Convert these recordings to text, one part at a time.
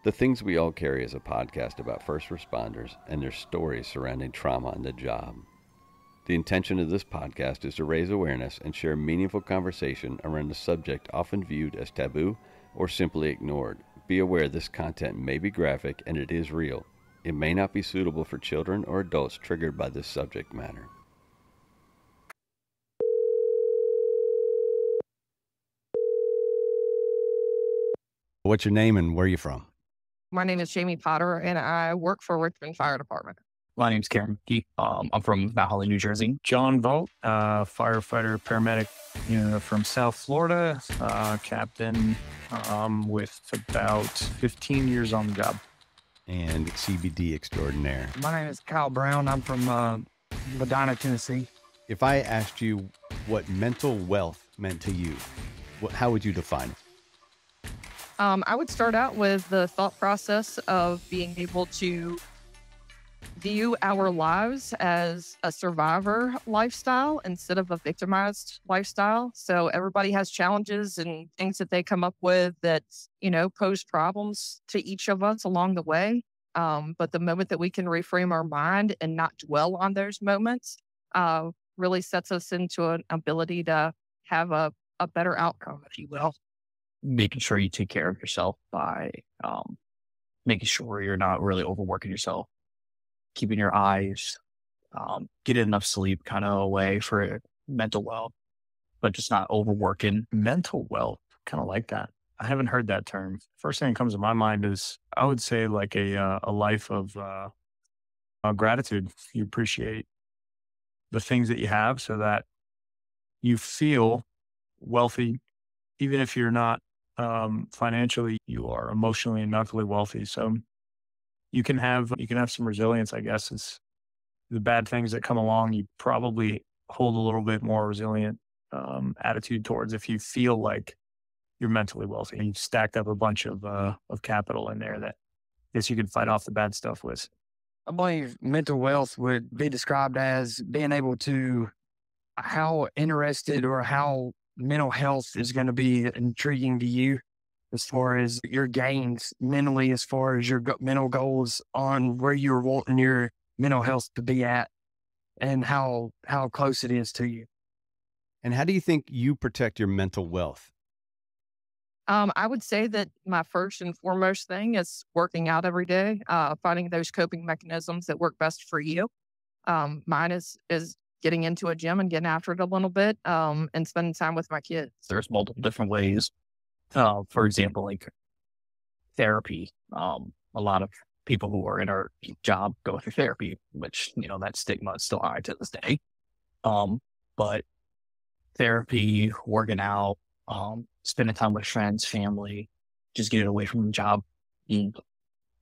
The Things We All Carry is a podcast about first responders and their stories surrounding trauma on the job. The intention of this podcast is to raise awareness and share meaningful conversation around a subject often viewed as taboo or simply ignored. Be aware this content may be graphic and it is real. It may not be suitable for children or adults triggered by this subject matter. What's your name and where are you from? My name is Jamie Potter, and I work for Richmond Fire Department. My name's Karen McGee. I'm from Mount Holly, New Jersey. John Volt, firefighter, paramedic, from South Florida, captain, with about 15 years on the job. And CBD extraordinaire. My name is Kyle Brown. I'm from Medina, Tennessee. If I asked you what mental wealth meant to you, how would you define it? I would start out with the thought process of being able to view our lives as a survivor lifestyle instead of a victimized lifestyle. So everybody has challenges and things that they come up with that, pose problems to each of us along the way. But the moment that we can reframe our mind and not dwell on those moments really sets us into an ability to have a better outcome, if you will. Making sure you take care of yourself by making sure you're not really overworking yourself, keeping your eyes, getting enough sleep kind of away for mental wealth, but just not overworking. Mental wealth, kind of like that. I haven't heard that term. First thing that comes to my mind is, I would say, like a life of gratitude. You appreciate the things that you have so that you feel wealthy, even if you're not financially, you are emotionally and mentally wealthy. So you can have some resilience, I guess. Is the bad things that come along, you probably hold a little bit more resilient attitude towards if you feel like you're mentally wealthy. And you've stacked up a bunch of capital in there that I guess you can fight off the bad stuff with. I believe mental wealth would be described as being able to, how interested or how mental health is going to be intriguing to you as far as your gains mentally, as far as your mental goals on where you're wanting your mental health to be at and how close it is to you. And how do you think you protect your mental wealth? I would say that my first and foremost thing is working out every day, finding those coping mechanisms that work best for you. Mine is getting into a gym and getting after it a little bit, and spending time with my kids. There's multiple different ways. For example, like therapy. A lot of people who are in our job go through therapy, which, that stigma is still high to this day. But therapy, working out, spending time with friends, family, just getting away from the job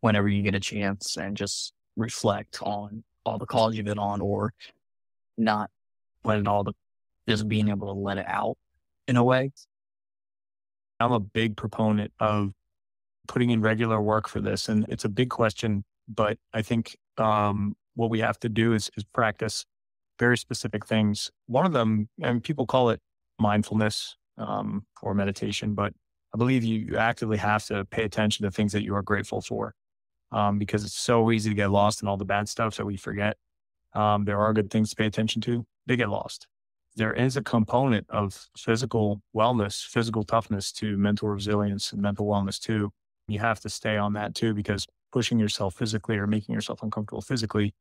whenever you get a chance and just reflect on all the calls you've been on, or not letting just being able to let it out in a way. I'm a big proponent of putting in regular work for this. And it's a big question, but I think what we have to do is practice very specific things. One of them, and people call it mindfulness or meditation, but I believe you actively have to pay attention to things that you are grateful for, because it's so easy to get lost in all the bad stuff, so we forget. There are good things to pay attention to. They get lost. There is a component of physical wellness, physical toughness to mental resilience and mental wellness too. You have to stay on that too, because pushing yourself physically or making yourself uncomfortable physically,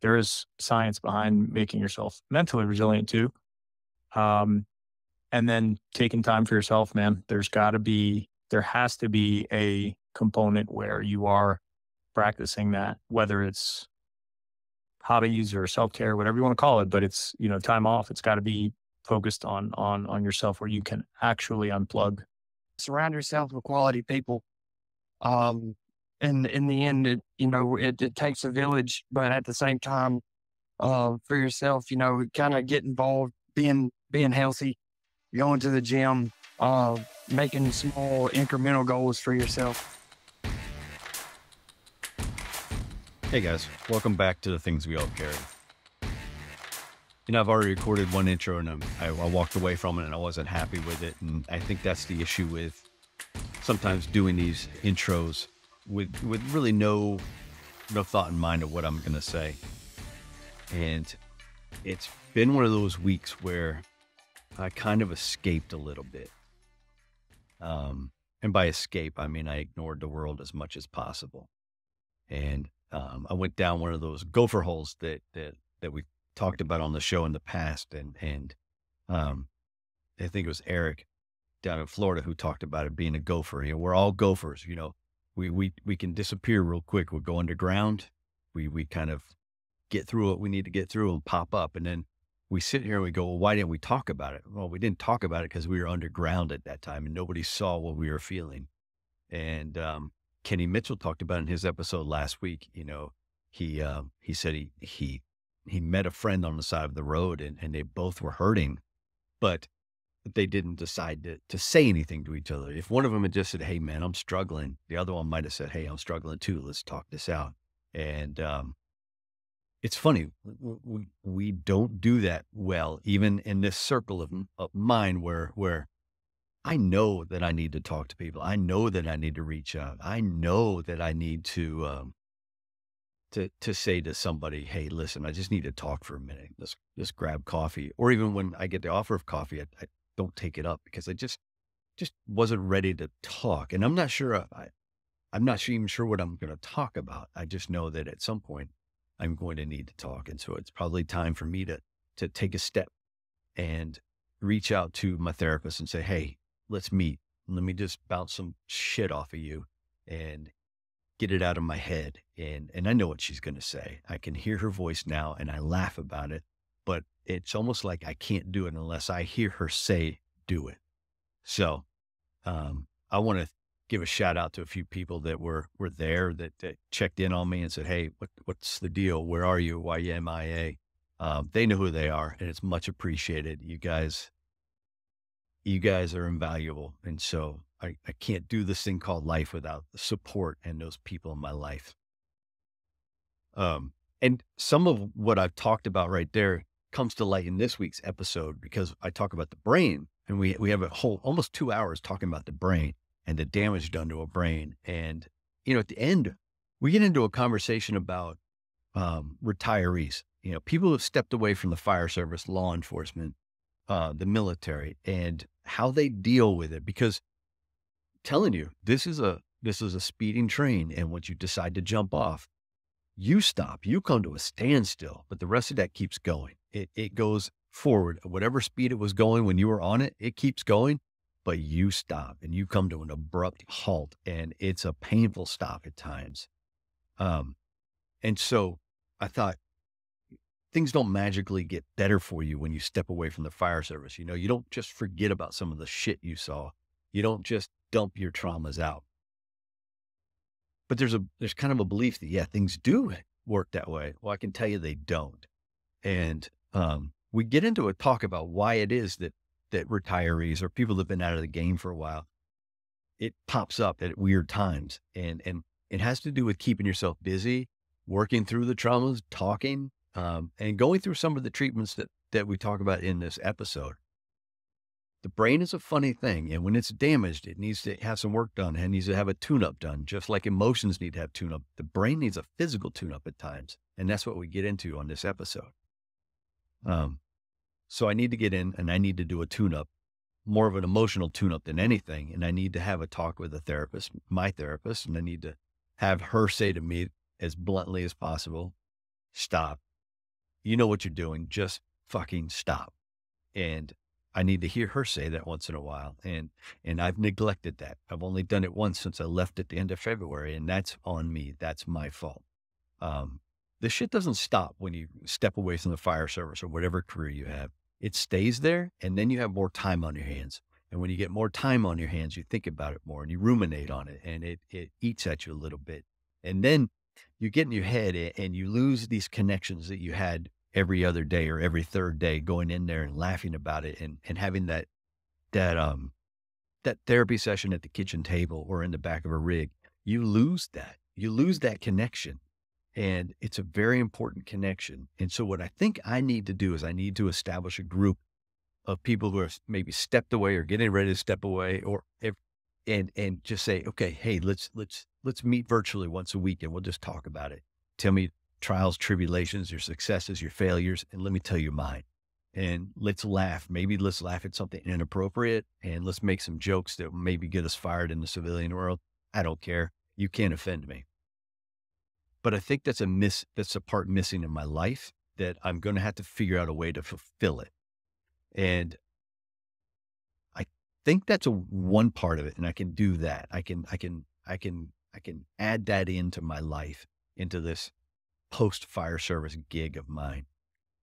there is science behind making yourself mentally resilient too. And then taking time for yourself, man. There has to be a component where you are practicing that, whether it's hobbies or self-care, whatever you want to call it, but it's, time off. It's got to be focused on yourself where you can actually unplug. Surround yourself with quality people. And in the end, it takes a village, but at the same time, for yourself, kind of get involved, being healthy, going to the gym, making small incremental goals for yourself. Hey guys, welcome back to The Things We All Carry. I've already recorded one intro and I walked away from it and I wasn't happy with it. And I think that's the issue with sometimes doing these intros with really no thought in mind of what I'm going to say. And it's been one of those weeks where I kind of escaped a little bit. And by escape, I mean I ignored the world as much as possible. And I went down one of those gopher holes that we talked about on the show in the past. And I think it was Eric down in Florida who talked about it being a gopher. You know, we're all gophers. You know, we can disappear real quick. We'll go underground. We kind of get through what we need to get through and pop up. And then we sit here and we go, well, why didn't we talk about it? Well, we didn't talk about it because we were underground at that time and nobody saw what we were feeling. And Kenny Mitchell talked about in his episode last week, you know, he said he met a friend on the side of the road and they both were hurting, but they didn't decide to say anything to each other. If one of them had just said, hey man, I'm struggling, the other one might've said, hey, I'm struggling too. Let's talk this out. And it's funny, we don't do that well, even in this circle of mine where I know that I need to talk to people. I know that I need to reach out. I know that I need to say to somebody, hey, listen, I just need to talk for a minute. Let's grab coffee. Or even when I get the offer of coffee, I don't take it up because I just wasn't ready to talk. And I'm not sure, I'm not even sure what I'm going to talk about. I just know that at some point I'm going to need to talk. And so it's probably time for me to take a step and reach out to my therapist and say, hey, let's meet. Let me just bounce some shit off of you and get it out of my head. And I know what she's going to say. I can hear her voice now and I laugh about it, but it's almost like I can't do it unless I hear her say, do it. So, I want to give a shout out to a few people that were there that checked in on me and said, hey, what's the deal? Where are you? Why are you MIA? They know who they are and it's much appreciated. You guys are invaluable. And so I can't do this thing called life without the support and those people in my life. And some of what I've talked about right there comes to light in this week's episode because I talk about the brain and we have a whole almost 2 hours talking about the brain and the damage done to a brain. And, you know, at the end, we get into a conversation about retirees, you know, people who have stepped away from the fire service, law enforcement, the military, and how they deal with it. Because I'm telling you, this is a speeding train. And once you decide to jump off, you stop, you come to a standstill, but the rest of that keeps going. It goes forward. Whatever speed it was going when you were on it, it keeps going, but you stop and you come to an abrupt halt and it's a painful stop at times. And so I thought things don't magically get better for you when you step away from the fire service. You know, you don't just forget about some of the shit you saw. You don't just dump your traumas out. But there's kind of a belief that, yeah, things do work that way. Well, I can tell you they don't. And we get into a talk about why it is that retirees or people that have been out of the game for a while, it pops up at weird times. And it has to do with keeping yourself busy, working through the traumas, talking, and going through some of the treatments that we talk about in this episode. The brain is a funny thing. And when it's damaged, it needs to have some work done. It needs to have a tune-up done, just like emotions need to have tune-up. The brain needs a physical tune-up at times. And that's what we get into on this episode. So I need to get in and I need to do a tune-up, more of an emotional tune-up than anything. And I need to have a talk with a therapist, my therapist, and I need to have her say to me as bluntly as possible, stop. You know what you're doing. Just fucking stop. And I need to hear her say that once in a while. And I've neglected that. I've only done it once since I left at the end of February, and that's on me. That's my fault. This shit doesn't stop when you step away from the fire service or whatever career you have. It stays there, and then you have more time on your hands. And when you get more time on your hands, you think about it more and you ruminate on it, and it eats at you a little bit. And then you get in your head and you lose these connections that you had every other day or every third day, going in there and laughing about it and having that therapy session at the kitchen table or in the back of a rig. You lose that connection. And it's a very important connection. And so what I think I need to do is I need to establish a group of people who are maybe stepped away or getting ready to step away, and just say, okay, hey, let's let's meet virtually once a week and we'll just talk about it. Tell me trials, tribulations, your successes, your failures, and let me tell you mine. And let's laugh. Maybe let's laugh at something inappropriate and let's make some jokes that maybe get us fired in the civilian world. I don't care. You can't offend me. But I think that's a part missing in my life that I'm going to have to figure out a way to fulfill it. And I think that's one part of it. And I can do that. I can add that into my life, into this post-fire service gig of mine.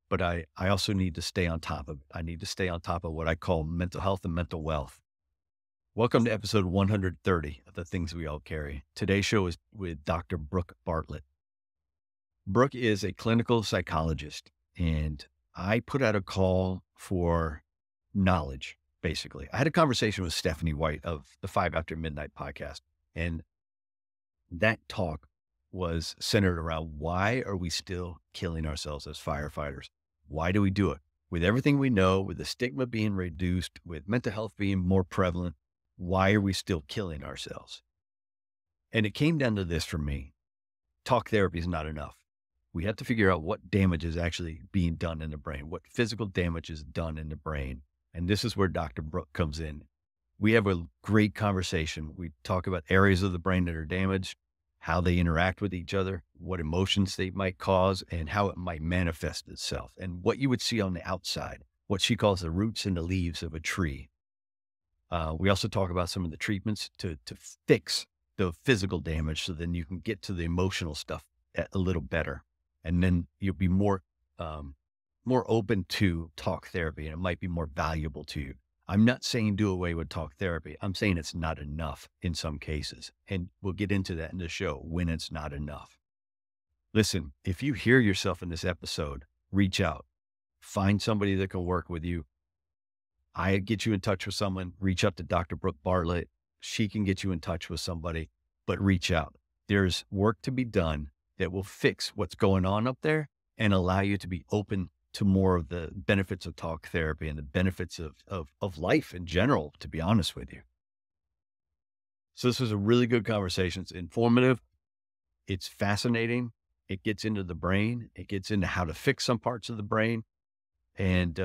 But I also need to stay on top of it. I need to stay on top of what I call mental health and mental wealth. Welcome to episode 130 of The Things We All Carry. Today's show is with Dr. Brooke Bartlett. Brooke is a clinical psychologist, and I put out a call for knowledge, basically. I had a conversation with Stephanie White of the 5 After Midnight podcast, and that talk was centered around why are we still killing ourselves as firefighters? Why do we do it? With everything we know, with the stigma being reduced, with mental health being more prevalent, why are we still killing ourselves? And it came down to this for me. Talk therapy is not enough. We have to figure out what damage is actually being done in the brain, what physical damage is done in the brain. And this is where Dr. Brooke comes in. We have a great conversation. We talk about areas of the brain that are damaged, how they interact with each other, what emotions they might cause, and how it might manifest itself, and what you would see on the outside, what she calls the roots and the leaves of a tree. We also talk about some of the treatments to fix the physical damage so then you can get to the emotional stuff a little better. And then you'll be more open to talk therapy, and it might be more valuable to you. I'm not saying do away with talk therapy. I'm saying it's not enough in some cases. And we'll get into that in the show when it's not enough. Listen, if you hear yourself in this episode, reach out. Find somebody that can work with you. I get you in touch with someone. Reach out to Dr. Brooke Bartlett. She can get you in touch with somebody, but reach out. There's work to be done that will fix what's going on up there and allow you to be open to more of the benefits of talk therapy and the benefits of life in general, to be honest with you. So this was a really good conversation. It's informative. It's fascinating. It gets into the brain. It gets into how to fix some parts of the brain. And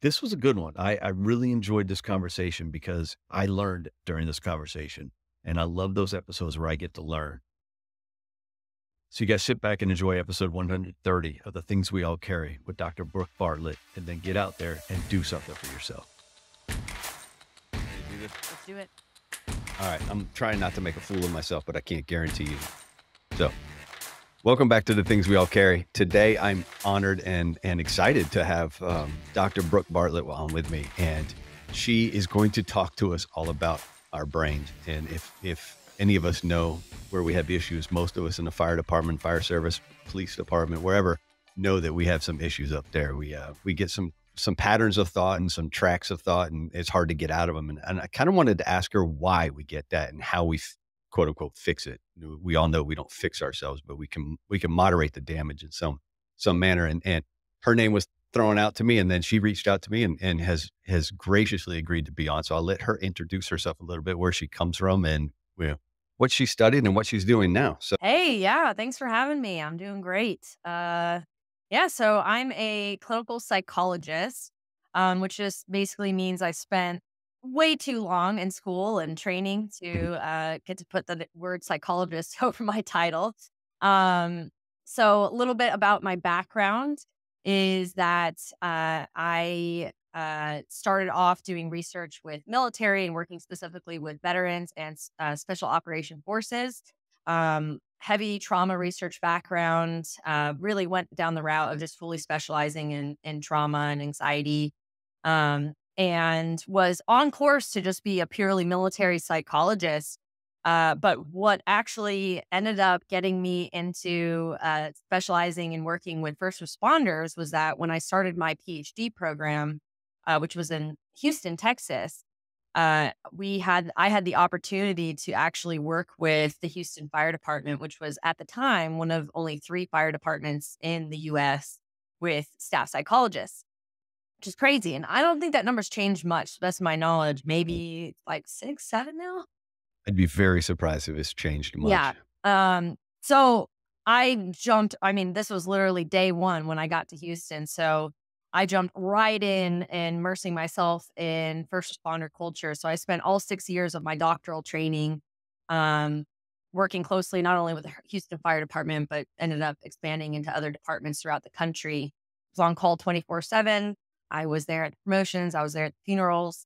this was a good one. I really enjoyed this conversation because I learned during this conversation. And I love those episodes where I get to learn. So you guys sit back and enjoy episode 130 of The Things We All Carry with Dr. Brooke Bartlett, and then get out there and do something for yourself. Let's do it. All right. I'm trying not to make a fool of myself, but I can't guarantee you. So welcome back to The Things We All Carry. Today, I'm honored and excited to have Dr. Brooke Bartlett on with me, and she is going to talk to us all about our brains. And if any of us know where we have issues, most of us in the fire department, fire service, police department, wherever, know that we have some issues up there. We get some patterns of thought and some tracks of thought, and it's hard to get out of them. And I kind of wanted to ask her why we get that and how we quote unquote fix it. We all know we don't fix ourselves, but we can moderate the damage in some manner. And her name was thrown out to me, and then she reached out to me and has graciously agreed to be on. So I'll let her introduce herself a little bit, where she comes from, and what she studied and what she's doing now. So, hey, yeah, thanks for having me. I'm doing great. So I'm a clinical psychologist, which just basically means I spent way too long in school and training to get to put the word psychologist over my title. So a little bit about my background is that I started off doing research with military and working specifically with veterans and special operation forces. Heavy trauma research background, really went down the route of just fully specializing in trauma and anxiety, and was on course to just be a purely military psychologist. But what actually ended up getting me into specializing and working with first responders was that when I started my PhD program, which was in Houston, Texas, I had the opportunity to actually work with the Houston Fire Department, which was at the time one of only 3 fire departments in the U.S. with staff psychologists, which is crazy. And I don't think that number's changed much, to the best of my knowledge. Maybe like 6, 7 now. I'd be very surprised if it's changed much. Yeah. So I jumped, I mean, this was literally day one when I got to Houston. So I jumped right in and immersing myself in first responder culture. So I spent all 6 years of my doctoral training, working closely not only with the Houston Fire Department, but ended up expanding into other departments throughout the country. I was on call 24/7. I was there at the promotions. I was there at the funerals.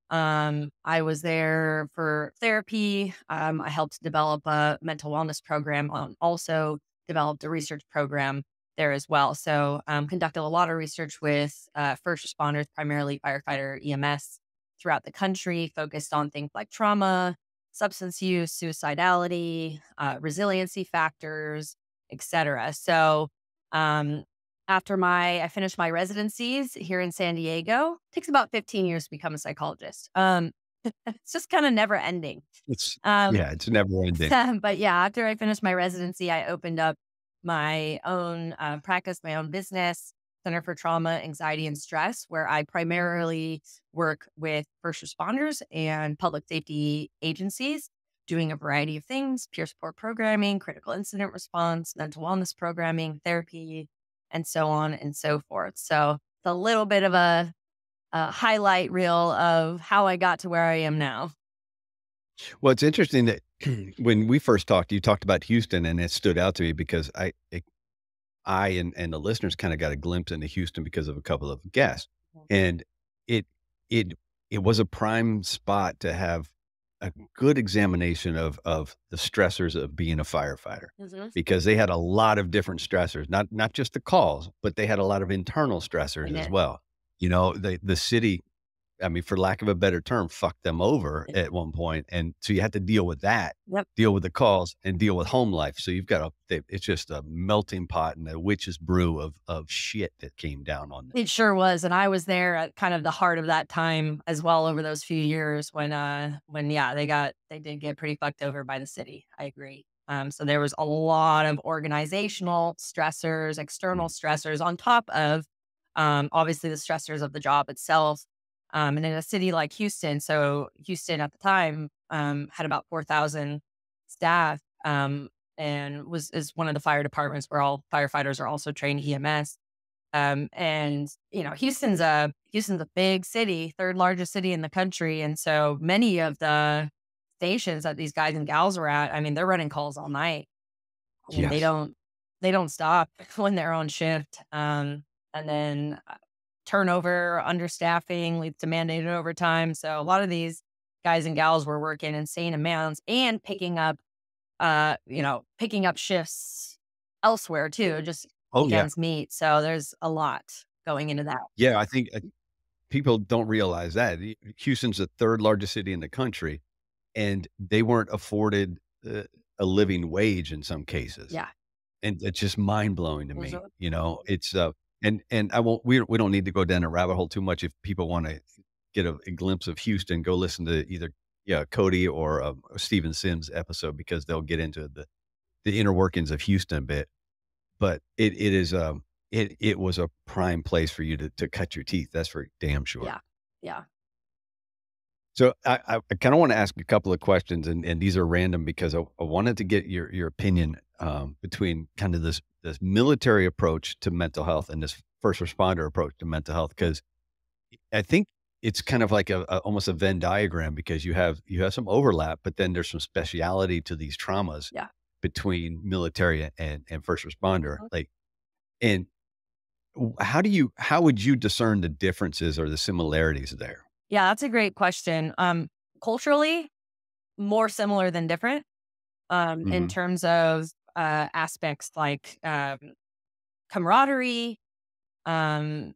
I was there for therapy. I helped develop a mental wellness program, also developed a research program there as well. So, conducted a lot of research with first responders, primarily firefighter EMS throughout the country, focused on things like trauma, substance use, suicidality, resiliency factors, etc. So, um, after I finished my residencies here in San Diego. Takes about 15 years to become a psychologist. It's just kind of never ending. It's Um, it's never ending. but yeah, after I finished my residency, I opened up my own practice, my own business, Center for Trauma, Anxiety, and Stress, where I primarily work with first responders and public safety agencies, doing a variety of things: peer support programming, critical incident response, mental wellness programming, therapy, and so on and so forth. So it's a little bit of a highlight reel of how I got to where I am now. Well, it's interesting that when we first talked, you talked about Houston, and it stood out to me because I and the listeners kind of got a glimpse into Houston because of a couple of guests, and it it it was a prime spot to have a good examination of the stressors of being a firefighter, Mhm. because they had a lot of different stressors, not just the calls, but they had a lot of internal stressors as Amen. well. The city, I mean, for lack of a better term, fucked them over at one point, and so you had to deal with that, Yep. deal with the calls, and deal with home life. So you've got it's just a melting pot and a witch's brew of shit that came down on them. It sure was. And I was there at kind of the heart of that time as well over those few years when yeah, they did get pretty fucked over by the city. I agree. So there was a lot of organizational stressors, external stressors on top of obviously the stressors of the job itself. And in a city like Houston, so Houston at the time had about 4,000 staff, and is one of the fire departments where all firefighters are also trained EMS. And Houston's a big city, third largest city in the country, and so many of the stations that these guys and gals were at, I mean, they're running calls all night. I mean, Yes. they don't stop when they're on shift. And then turnover, understaffing leads to mandated overtime. So a lot of these guys and gals were working insane amounts and picking up shifts elsewhere too, just Oh, yeah. weekends meet. So there's a lot going into that. Yeah, I think people don't realize that. Houston's the third largest city in the country, and they weren't afforded a living wage in some cases. Yeah. And it's just mind blowing to me. Mhm. It's and I won't. We don't need to go down a rabbit hole too much. If people want to get a glimpse of Houston, go listen to either Cody or Stephen Sims episode, because they'll get into the inner workings of Houston a bit. But it was a prime place for you to cut your teeth. That's for damn sure. Yeah. Yeah. So I kind of want to ask a couple of questions, and these are random because I wanted to get your opinion between kind of this military approach to mental health and this first responder approach to mental health, because I think it's kind of like almost a Venn diagram, because you have some overlap, but then there's some speciality to these traumas Yeah. between military and first responder. Mhm. Like, and how would you discern the differences or the similarities there? Yeah, that's a great question. Culturally, more similar than different, in Mhm. terms of aspects like camaraderie, um,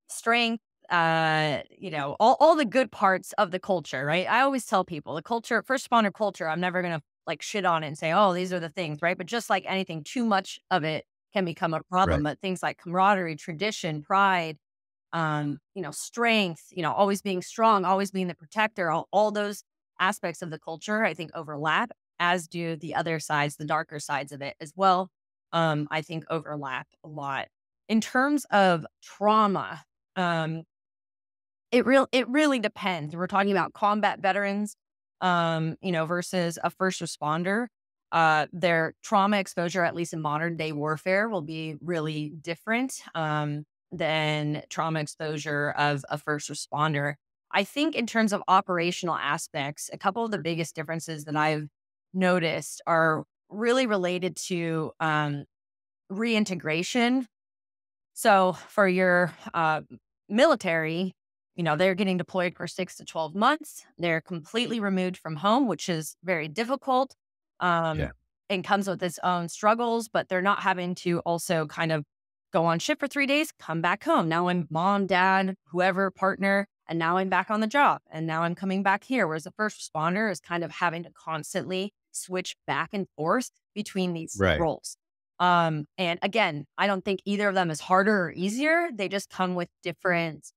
strength, all the good parts of the culture, right? I always tell people the culture, first responder culture, I'm never going to like shit on it and say, oh, these are the things, right? But just like anything, too much of it can become a problem. Right. But things like camaraderie, tradition, pride, strength, always being strong, always being the protector, all those aspects of the culture, I think overlap, as do the other sides, the darker sides of it as well. I think overlap a lot. In terms of trauma, it really depends. We're talking about combat veterans. versus a first responder. Their trauma exposure, at least in modern day warfare, will be really different than trauma exposure of a first responder. I think in terms of operational aspects, a couple of the biggest differences that I've noticed are really related to reintegration. So for your military, they're getting deployed for 6 to 12 months. They're completely removed from home, which is very difficult Yeah. and comes with its own struggles, but they're not having to also kind of go on shift for 3 days, come back home. Now I'm mom, dad, whoever, partner, and now I'm back on the job and now I'm coming back here. Whereas the first responder is kind of having to constantly switch back and forth between these Right. roles. And again, I don't think either of them is harder or easier. They just come with different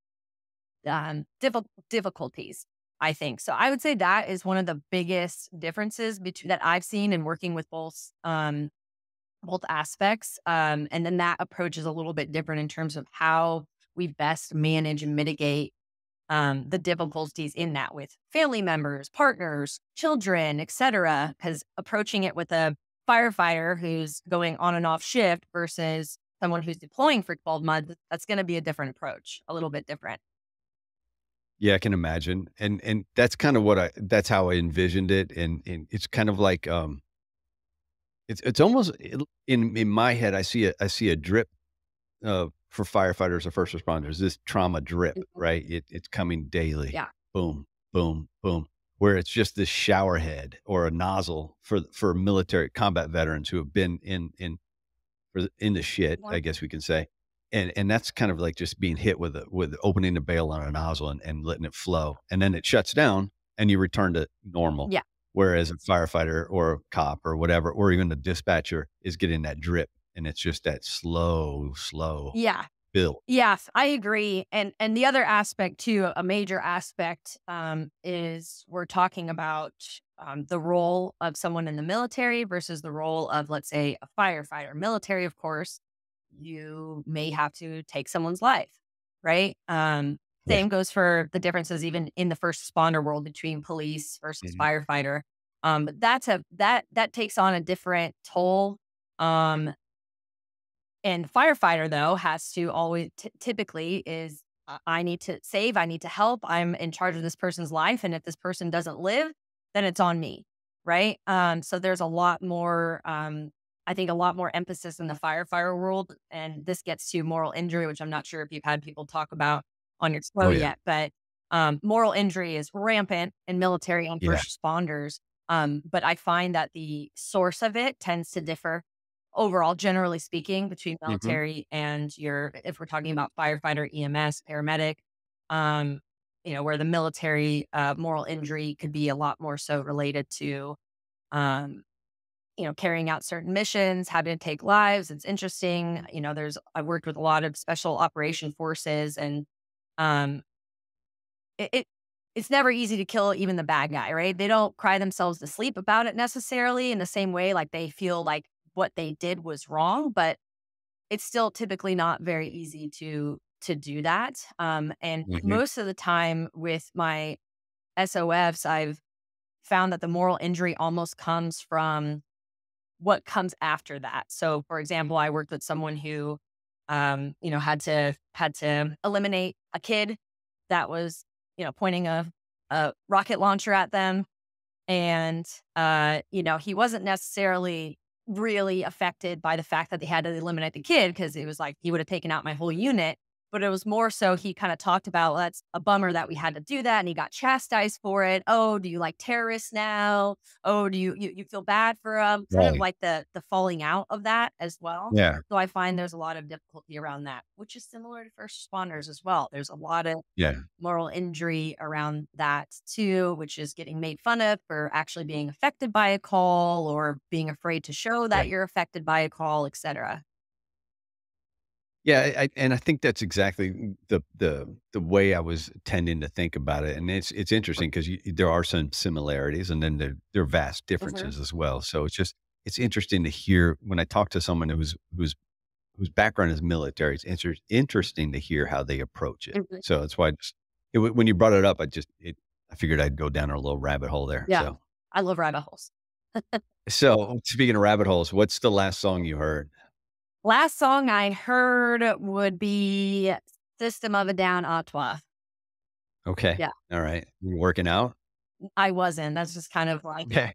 difficulties, I think. So I would say that is one of the biggest differences that I've seen in working with both aspects. And then that approach is a little bit different in terms of how we best manage and mitigate the difficulties in that with family members, partners, children, etc. Because approaching it with a firefighter who's going on and off shift versus someone who's deploying for 12 months, that's going to be a different approach, a little bit different. Yeah, I can imagine. And that's kind of that's how I envisioned it. And it's kind of like, it's almost in my head, I see a drip, for firefighters or first responders, this trauma drip, right? It's coming daily. Yeah. Boom, boom, boom. Where it's just this shower head or a nozzle for military combat veterans who have been in the shit, I guess we can say. And that's kind of like just being hit with opening the bail on a nozzle and letting it flow. And then it shuts down and you return to normal. Yeah. Whereas a firefighter or a cop or whatever, or even a dispatcher is getting that drip. And it's just that slow Yeah. build. Yes, I agree. And the other aspect too, a major aspect, is we're talking about the role of someone in the military versus the role of, let's say, a firefighter. Military, of course, you may have to take someone's life, right? Same goes for the differences even in the first responder world between police versus firefighter. But that takes on a different toll. And firefighter, though, has to always typically is I need to save, I need to help. I'm in charge of this person's life. And if this person doesn't live, then it's on me. Right. So there's a lot more, I think a lot more emphasis in the firefighter world. And this gets to moral injury, which I'm not sure if you've had people talk about on your show yet. But moral injury is rampant in military and first responders. But I find that the source of it tends to differ overall, generally speaking, between military and if we're talking about firefighter, EMS, paramedic, where the military moral injury could be a lot more so related to, carrying out certain missions, having to take lives. It's interesting. I've worked with a lot of special operation forces, and it's never easy to kill even the bad guy, right? They don't cry themselves to sleep about it necessarily in the same way, like they feel like what they did was wrong, but it's still typically not very easy to do that. And most of the time with my SOFs, I've found that the moral injury almost comes from what comes after that. So for example, I worked with someone who, had to eliminate a kid that was, pointing a rocket launcher at them. And, he wasn't necessarily really affected by the fact that they had to eliminate the kid, because it was like he would have taken out my whole unit. But it was more so he kind of talked about, well, that's a bummer that we had to do that, and he got chastised for it. Oh, do you like terrorists now? Oh, do you feel bad for them? Kind of like the falling out of that as well. Yeah. So I find there's a lot of difficulty around that, which is similar to first responders as well. There's a lot of moral injury around that too, which is getting made fun of for actually being affected by a call or being afraid to show that you're affected by a call, etc. Yeah, I think that's exactly the way I was tending to think about it, and it's interesting because there are some similarities, and then there are vast differences as well. So it's interesting to hear when I talk to someone whose background is military. It's interesting to hear how they approach it. So that's why when you brought it up, I I figured I'd go down a little rabbit hole there. Yeah. I love rabbit holes. So speaking of rabbit holes, what's the last song you heard? Last song I heard would be System of a Down, Atwa. Okay. Yeah. All right. You working out? I wasn't. That's just kind of like, Okay.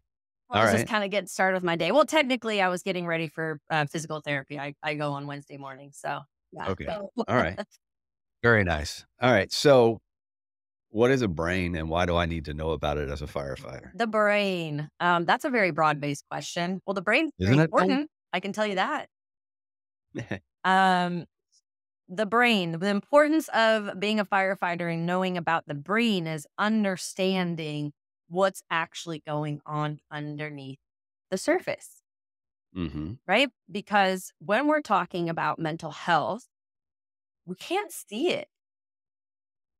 I was just kind of getting started with my day. Well, technically I was getting ready for physical therapy. I go on Wednesday morning. So yeah. Okay. All right. Very nice. All right. So what is a brain and why do I need to know about it as a firefighter? The brain. That's a very broad-based question. Well, the brain's very Isn't it? important. I can tell you that. The brain, the importance of being a firefighter and knowing about the brain is understanding what's actually going on underneath the surface, Mm-hmm. right? Because when we're talking about mental health, we can't see it.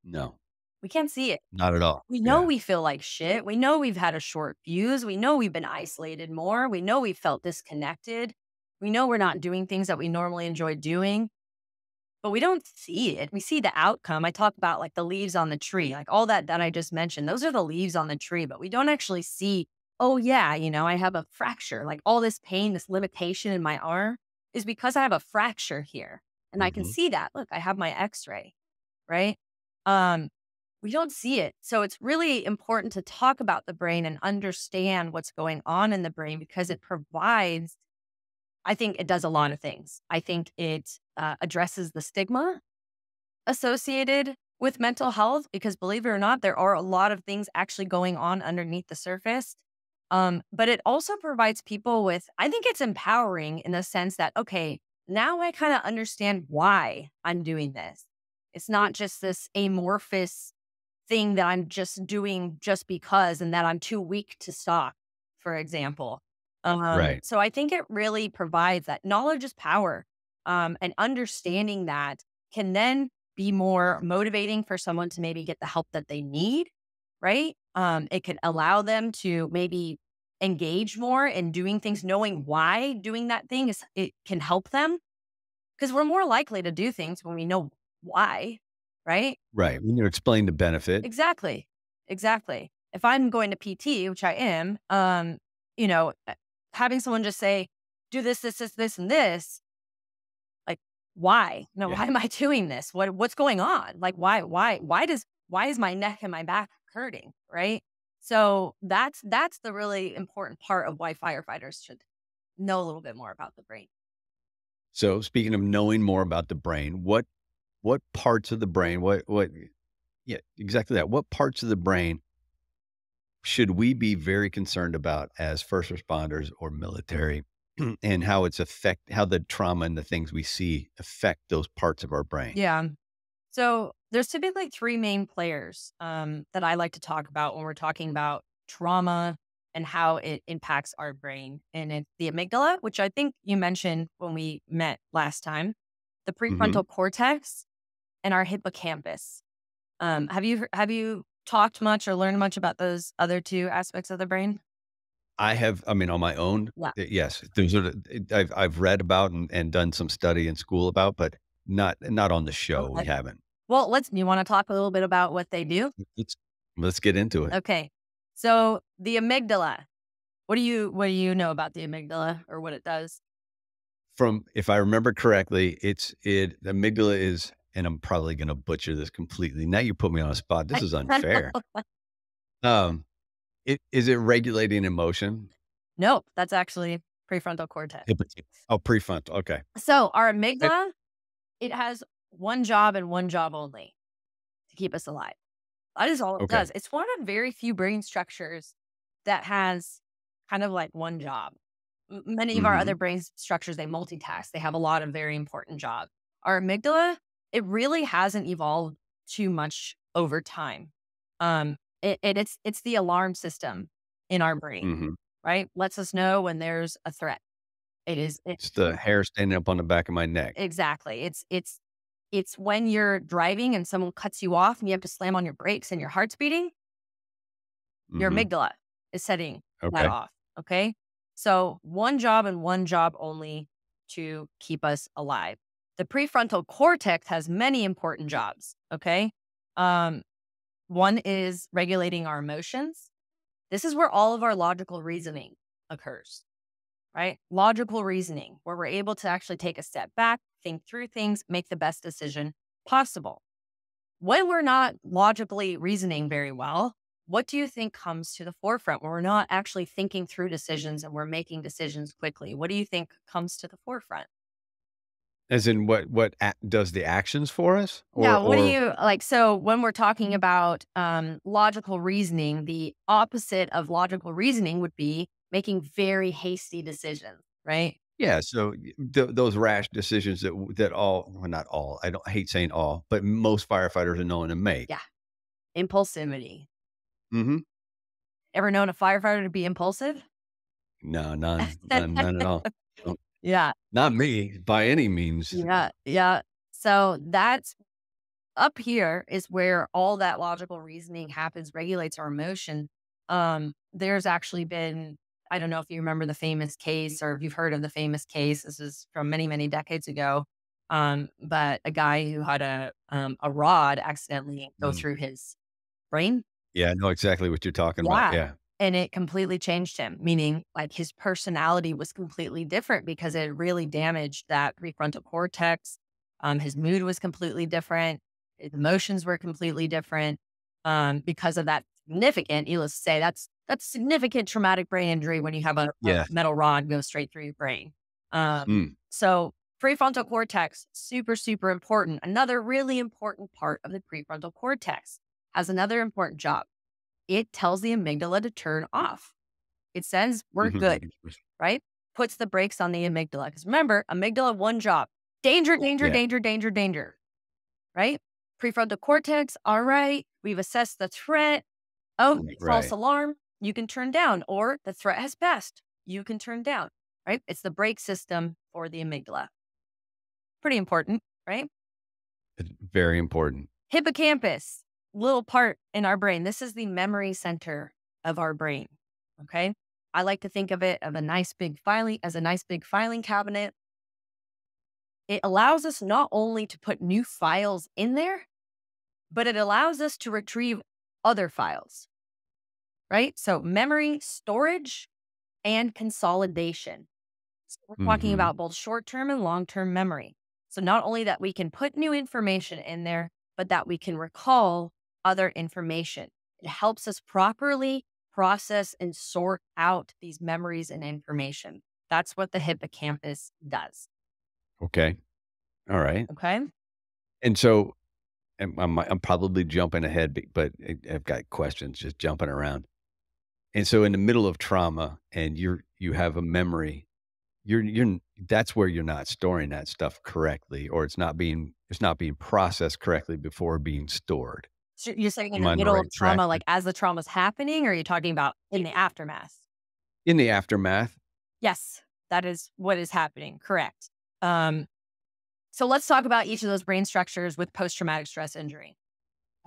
No, We can't see it. not at all. We know Yeah. we feel like shit. We know we've had a short fuse. We know we've been isolated more. We know we've felt disconnected. We know we're not doing things that we normally enjoy doing, but we don't see it. We see the outcome. I talk about like the leaves on the tree, like all that I just mentioned. Those are the leaves on the tree, but we don't actually see, oh yeah, I have a fracture. Like all this pain, this limitation in my arm is because I have a fracture here. And I can Mhm. see that. Look, I have my x-ray, right? We don't see it. So it's really important to talk about the brain and understand what's going on in the brain because it provides, I think it does a lot of things. I think it addresses the stigma associated with mental health because believe it or not, there are a lot of things actually going on underneath the surface. But it also provides people with, I think it's empowering in the sense that, okay, now I kind of understand why I'm doing this. It's not just this amorphous thing that I'm just doing just because and that I'm too weak to stop, for example. Right. So I think it really provides that knowledge is power. And understanding that can then be more motivating for someone to maybe get the help that they need, right? It could allow them to maybe engage more in doing things, knowing why doing that thing it can help them. Because we're more likely to do things when we know why, right? Right. When you explain the benefit. Exactly. Exactly. If I'm going to PT, which I am, having someone just say, do this, and this, like, why? No, Yeah. why am I doing this? What's going on? Like, why is my neck and my back hurting? Right. So that's the really important part of why firefighters should know a little bit more about the brain. So speaking of knowing more about the brain, what parts of the brain, yeah, exactly that. What parts of the brain should we be very concerned about as first responders or military and how how the trauma and the things we see affect those parts of our brain? Yeah. So there's typically three main players that I like to talk about when we're talking about trauma and how it impacts our brain. And it's the amygdala, which I think you mentioned when we met last time, the prefrontal cortex, and our hippocampus. Have you talked much or learned much about those other two aspects of the brain? I have, I mean, on my own, Yeah. yes, I've read about and done some study in school about, but not on the show. Okay. We haven't. Well, you want to talk a little bit about what they do? Let's get into it. Okay. So the amygdala, what do you know about the amygdala or what it does? If I remember correctly, the amygdala is, and I'm probably going to butcher this completely. Now you put me on a spot. This is unfair. Is it regulating emotion? Nope, that's actually prefrontal cortex. Oh, prefrontal. Okay. So our amygdala, it has one job and one job only, to keep us alive. That is all it Okay. does. It's one of very few brain structures that has kind of like one job. Many of our other brain structures, they multitask. They have a lot of very important jobs. Our amygdala, it really hasn't evolved too much over time. It's the alarm system in our brain, right? Lets us know when there's a threat. It's the hair standing up on the back of my neck. Exactly. It's when you're driving and someone cuts you off and you have to slam on your brakes and your heart's beating. Your amygdala is setting that off. Okay. So one job and one job only to keep us alive. The prefrontal cortex has many important jobs. Okay. One is regulating our emotions. This is where all of our logical reasoning occurs, right? Logical reasoning, where we're able to actually take a step back, think through things, make the best decision possible. When we're not logically reasoning very well, what do you think comes to the forefront when we're not actually thinking through decisions and we're making decisions quickly? What do you think comes to the forefront? As in what does the actions for us? Yeah, what do you like? So when we're talking about logical reasoning, the opposite of logical reasoning would be making very hasty decisions, right? Yeah, so those rash decisions that all, well, not all, I hate saying all, but most firefighters are known to make. Yeah. Impulsivity. Mm-hmm. Ever known a firefighter to be impulsive? No, none at all. No, Yeah. not me by any means. Yeah. So that's up here is where all that logical reasoning happens, regulates our emotion. There's actually been, I don't know if you remember the famous case or if you've heard of the famous case. This is from many, many decades ago. But a guy who had a rod accidentally go through his brain. Yeah, I know exactly what you're talking about. Yeah. And it completely changed him, meaning like his personality was completely different because it really damaged that prefrontal cortex. His mood was completely different. His emotions were completely different because of that significant, let's say that's significant traumatic brain injury when you have a metal rod go straight through your brain. So prefrontal cortex, super, super important. Another really important part of the prefrontal cortex has another important job. It tells the amygdala to turn off. It says we're good, right? Puts the brakes on the amygdala. Because remember, amygdala, one job. Danger, danger, right? Prefrontal cortex, all right. We've assessed the threat. Oh, false alarm, you can turn down. Or the threat has passed, you can turn down, right? It's the brake system for the amygdala. Pretty important, right? Very important. Hippocampus. Little part in our brain. This is the memory center of our brain. Okay. I like to think of it as a nice big filing cabinet. It allows us not only to put new files in there, but it allows us to retrieve other files. Right? So memory, storage, and consolidation. So we're talking about both short-term and long-term memory. So not only that we can put new information in there, but that we can recall other information. It helps us properly process and sort out these memories and information. That's what the hippocampus does. Okay. All right. Okay. And so I'm probably jumping ahead, but I've got questions just jumping around. And so in the middle of trauma and you have a memory, that's where you're not storing that stuff correctly, or it's not being processed correctly before being stored. So you're saying in the middle of trauma, like as the trauma's happening, or are you talking about in the aftermath? In the aftermath. Yes, that is what is happening. Correct. So let's talk about each of those brain structures with post-traumatic stress injury.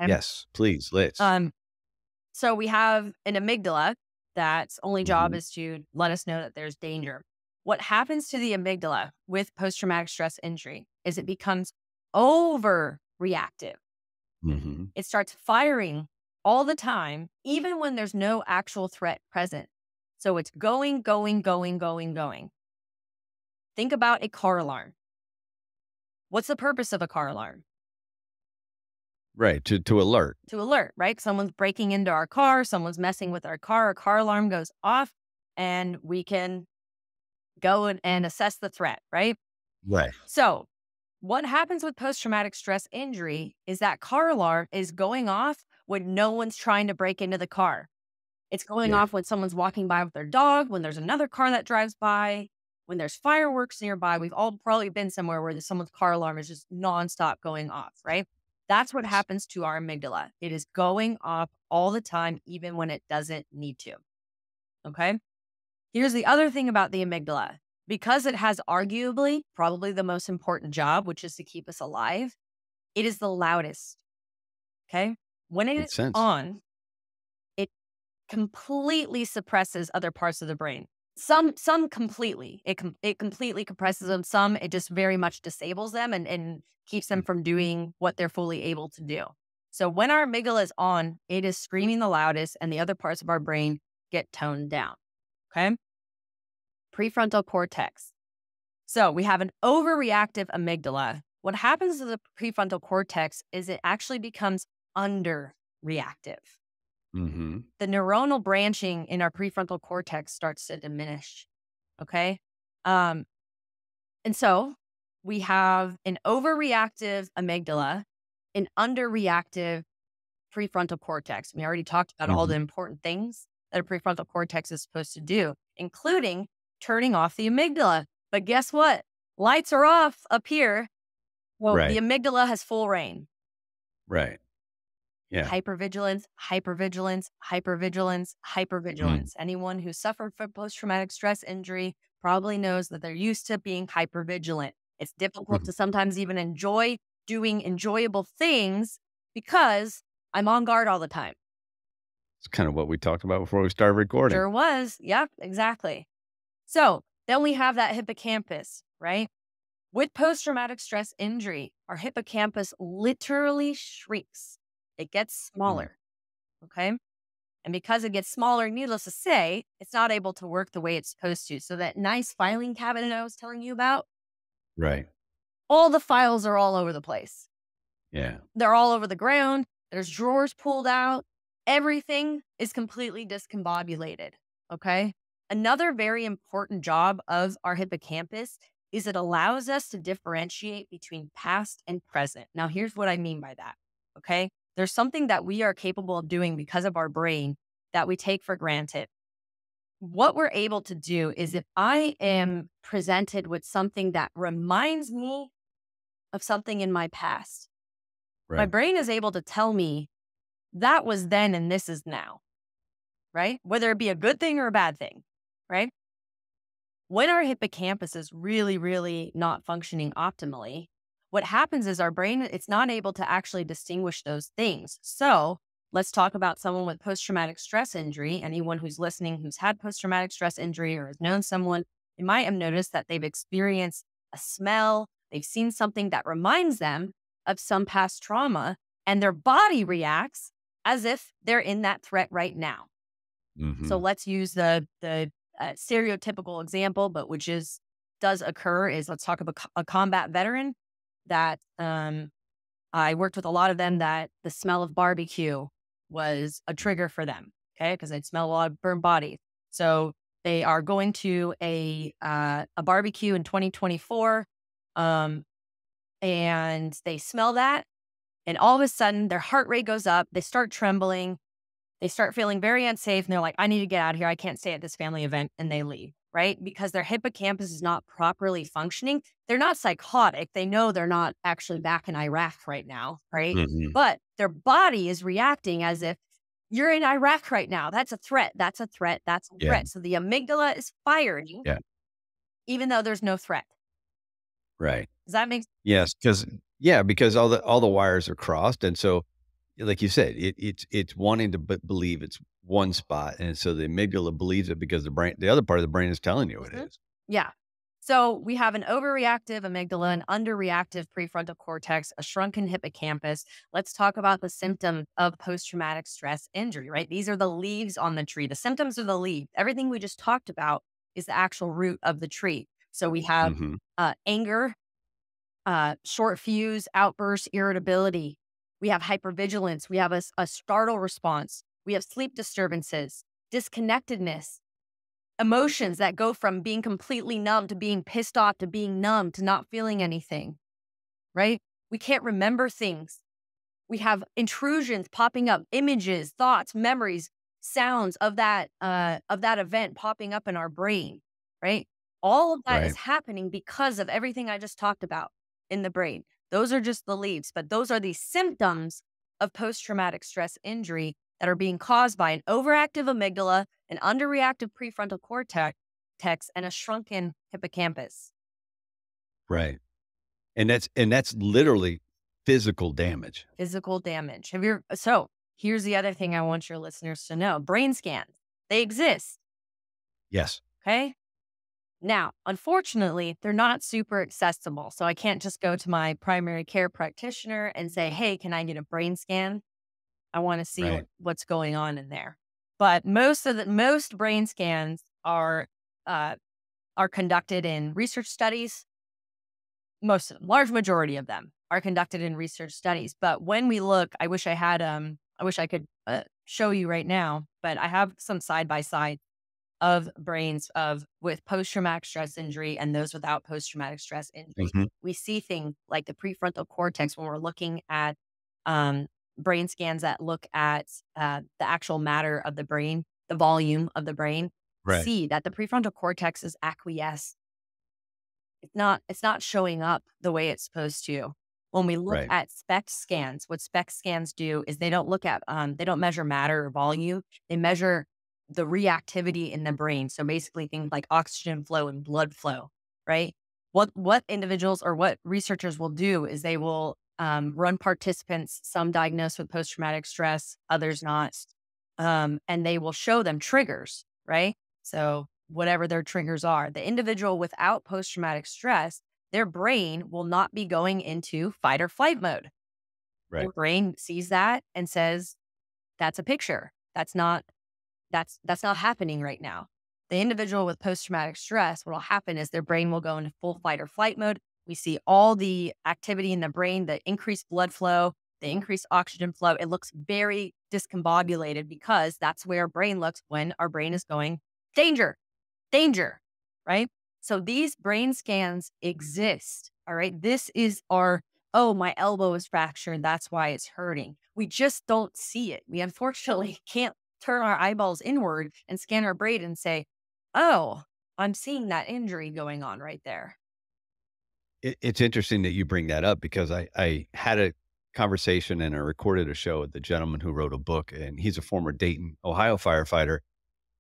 Okay? Yes, please. Let's. So we have an amygdala that's only job is to let us know that there's danger. What happens to the amygdala with post-traumatic stress injury is it becomes overreactive. It starts firing all the time, even when there's no actual threat present. So it's going. Think about a car alarm. What's the purpose of a car alarm? Right, to alert. To alert, right? Someone's breaking into our car, someone's messing with our car alarm goes off, and we can go and assess the threat, right? Right. So what happens with post-traumatic stress injury is that car alarm is going off when no one's trying to break into the car. It's going off when someone's walking by with their dog, when there's another car that drives by, when there's fireworks nearby. We've all probably been somewhere where someone's car alarm is just nonstop going off, right? That's what happens to our amygdala. It is going off all the time, even when it doesn't need to. Okay? Here's the other thing about the amygdala. Because it has arguably probably the most important job, which is to keep us alive, it is the loudest. Okay? When it is on, it completely suppresses other parts of the brain. Some completely. It completely compresses them. Some, it just very much disables them and keeps them from doing what they're fully able to do. So when our amygdala is on, it is screaming the loudest and the other parts of our brain get toned down. Okay. Prefrontal cortex. So we have an overreactive amygdala. What happens to the prefrontal cortex is it actually becomes underreactive. Mm-hmm. The neuronal branching in our prefrontal cortex starts to diminish. Okay. And so we have an overreactive amygdala, an underreactive prefrontal cortex. We already talked about all the important things that a prefrontal cortex is supposed to do, including turning off the amygdala. But guess what? Lights are off up here. Well, Right. the amygdala has full reign. Right. Yeah. Hypervigilance, hypervigilance, hypervigilance, hypervigilance. Anyone who suffered from post-traumatic stress injury probably knows that they're used to being hypervigilant. It's difficult to sometimes even enjoy doing enjoyable things because I'm on guard all the time. It's kind of what we talked about before we started recording. Sure was. Yep, exactly. So then we have that hippocampus, right? With post-traumatic stress injury, our hippocampus literally shrinks. It gets smaller, okay? And because it gets smaller, needless to say, it's not able to work the way it's supposed to. So that nice filing cabinet I was telling you about, Right. all the files are all over the place. Yeah. They're all over the ground. There's drawers pulled out. Everything is completely discombobulated, okay? Another very important job of our hippocampus is it allows us to differentiate between past and present. Now, here's what I mean by that, okay? There's something that we are capable of doing because of our brain that we take for granted. What we're able to do is if I am presented with something that reminds me of something in my past, my Right. brain is able to tell me that was then and this is now, right? Whether it be a good thing or a bad thing, right? When our hippocampus is really, really not functioning optimally, what happens is our brain, it's not able to actually distinguish those things. So let's talk about someone with post-traumatic stress injury. Anyone who's listening who's had post-traumatic stress injury or has known someone, you might have noticed that they've experienced a smell, they've seen something that reminds them of some past trauma, and their body reacts as if they're in that threat right now. So let's use the stereotypical example, but which does occur is let's talk about a combat veteran that I worked with a lot of them that the smell of barbecue was a trigger for them. Okay, because they'd smell a lot of burnt bodies. So they are going to a barbecue in 2024, and they smell that, and all of a sudden their heart rate goes up. They start trembling. They start feeling very unsafe and they're like, I need to get out of here. I can't stay at this family event. And they leave, right? Because their hippocampus is not properly functioning. They're not psychotic. They know they're not actually back in Iraq right now, right? But their body is reacting as if you're in Iraq right now. That's a threat. That's a threat. That's a threat. So the amygdala is firing, even though there's no threat. Right. Does that make sense? Yes. Because all the wires are crossed. And so, like you said, it's wanting to believe it's one spot, and so the amygdala believes it because the other part of the brain is telling you it is. Yeah. So we have an overreactive amygdala, an underreactive prefrontal cortex, a shrunken hippocampus. Let's talk about the symptoms of post-traumatic stress injury, right? These are the leaves on the tree. The symptoms are the leaves. Everything we just talked about is the actual root of the tree. So we have anger, short fuse, outbursts, irritability. We have hypervigilance. We have a startle response. We have sleep disturbances, disconnectedness, emotions that go from being completely numb to being pissed off to being numb to not feeling anything, right? We can't remember things. We have intrusions popping up, images, thoughts, memories, sounds of that event popping up in our brain, right? All of that is happening because of everything I just talked about in the brain. Those are just the leads, but those are the symptoms of post-traumatic stress injury that are being caused by an overactive amygdala, an underreactive prefrontal cortex, and a shrunken hippocampus. Right. And that's literally physical damage. Physical damage. So here's the other thing I want your listeners to know. Brain scans, they exist. Yes. Okay. Now, unfortunately, they're not super accessible. So I can't just go to my primary care practitioner and say, hey, can I get a brain scan? I want to see Right. what's going on in there. But most brain scans are conducted in research studies. Most of them, large majority of them are conducted in research studies. But when we look, I wish I could show you right now, but I have some side by side of brains with post-traumatic stress injury and those without post-traumatic stress injury. Mhm. We see things like the prefrontal cortex when we're looking at brain scans that look at the actual matter of the brain, the volume of the brain. Right. See that the prefrontal cortex is acquiesced. It's not showing up the way it's supposed to. When we look Right. at SPECT scans, what SPECT scans do is they don't look at they don't measure matter or volume. They measure the reactivity in the brain. So basically things like oxygen flow and blood flow, right? What individuals or what researchers will do is they will run participants, some diagnosed with post-traumatic stress, others not. And they will show them triggers, right? So whatever their triggers are, the individual without post-traumatic stress, their brain will not be going into fight or flight mode. Right. Their brain sees that and says, that's a picture. That's not happening right now. The individual with post-traumatic stress, what will happen is their brain will go into full fight or flight mode. We see all the activity in the brain, the increased blood flow, the increased oxygen flow. It looks very discombobulated because that's where our brain looks when our brain is going, danger, danger, right? So these brain scans exist, all right? This is oh, my elbow is fractured. That's why it's hurting. We just don't see it. We unfortunately can't turn our eyeballs inward and scan our brain and say, oh, I'm seeing that injury going on right there. It's interesting that you bring that up because I had a conversation and I recorded a show with the gentleman who wrote a book, and he's a former Dayton, Ohio firefighter,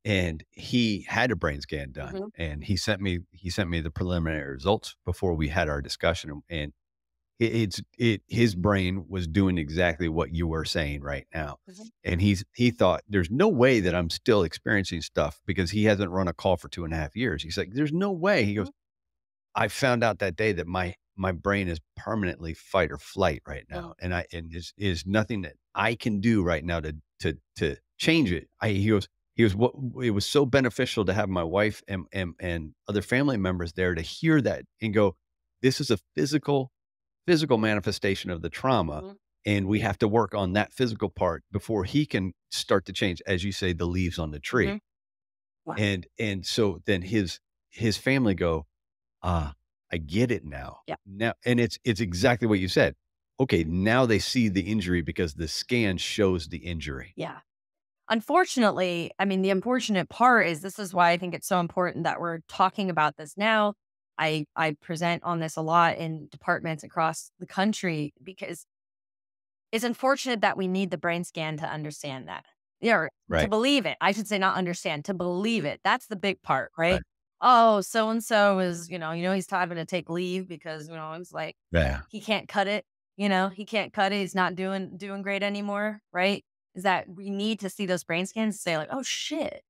and he had a brain scan done, Mhm. and he sent me the preliminary results before we had our discussion, and his brain was doing exactly what you were saying right now. Mhm. And he thought there's no way that I'm still experiencing stuff because he hasn't run a call for 2.5 years. He's like, there's no way. He goes, I found out that day that my brain is permanently fight or flight right now. And is nothing that I can do right now to change it. He goes, what it was so beneficial to have my wife and other family members there to hear that and go, this is a physical manifestation of the trauma. Mhm. And we have to work on that physical part before he can start to change, as you say, the leaves on the tree. Mhm. Wow. And so then his family go, I get it now. Yeah. Now, and it's exactly what you said. Okay, now they see the injury because the scan shows the injury. Yeah. Unfortunately, I mean, the unfortunate part is this is why I think it's so important that we're talking about this now. I present on this a lot in departments across the country because it's unfortunate that we need the brain scan to understand that. Yeah, or to Right. believe it. I should say not understand, to believe it. That's the big part, right? Right. Oh, so and so is, he's having to take leave because, it's like Yeah. he can't cut it. He can't cut it. He's not doing great anymore, right? Is that we need to see those brain scans and say like, oh shit,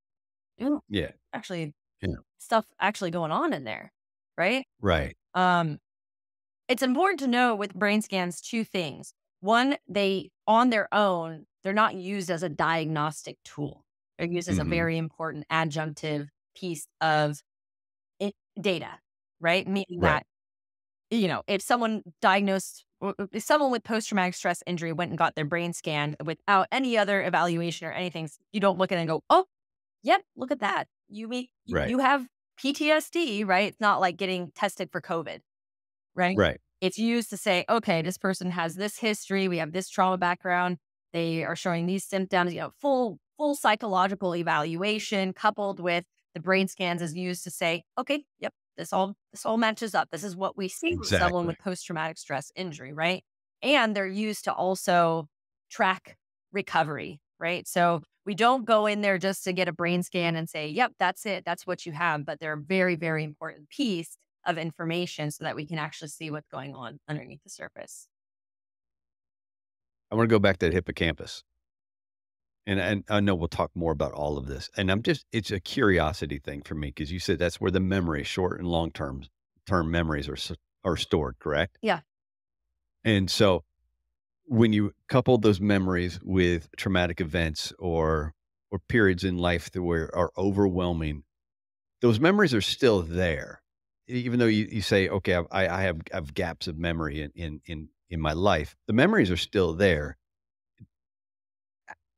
Yeah. actually Yeah. stuff actually going on in there, right? Right. It's important to know with brain scans, two things. One, they on their own, they're not used as a diagnostic tool. They're used as a Mhm. very important adjunctive piece of data, right? Meaning Right. that, if someone with post-traumatic stress injury went and got their brain scan without any other evaluation or anything, you don't look at it and go, oh, yep, look at that. Right. You have PTSD, right? It's not like getting tested for COVID, right? Right. It's used to say, okay, this person has this history. We have this trauma background. They are showing these symptoms, full psychological evaluation coupled with the brain scans is used to say, okay, yep, this all matches up. This is what we see with someone Exactly. with post-traumatic stress injury, right? And they're used to also track recovery, right? So we don't go in there just to get a brain scan and say, yep, that's it. That's what you have. But they're a very, very important piece of information so that we can actually see what's going on underneath the surface. I want to go back to the hippocampus. And I know we'll talk more about all of this. And it's a curiosity thing for me because you said that's where the memory, short and long term memories are stored, correct? Yeah. And so when you couple those memories with traumatic events or periods in life that are overwhelming, those memories are still there. Even though you say, okay, I have gaps of memory in my life, the memories are still there.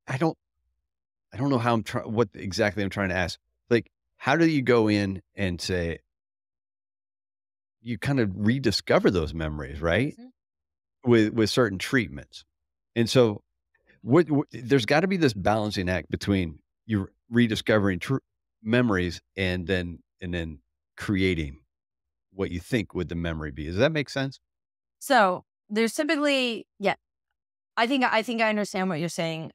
I don't I don't know how what exactly I'm trying to ask. Like, how do you go in and say you kind of rediscover those memories, right? Mhm. With certain treatments. And so there's got to be this balancing act between you rediscovering memories and then creating what you think would the memory be. Does that make sense? So there's typically, yeah, I think I understand what you're saying.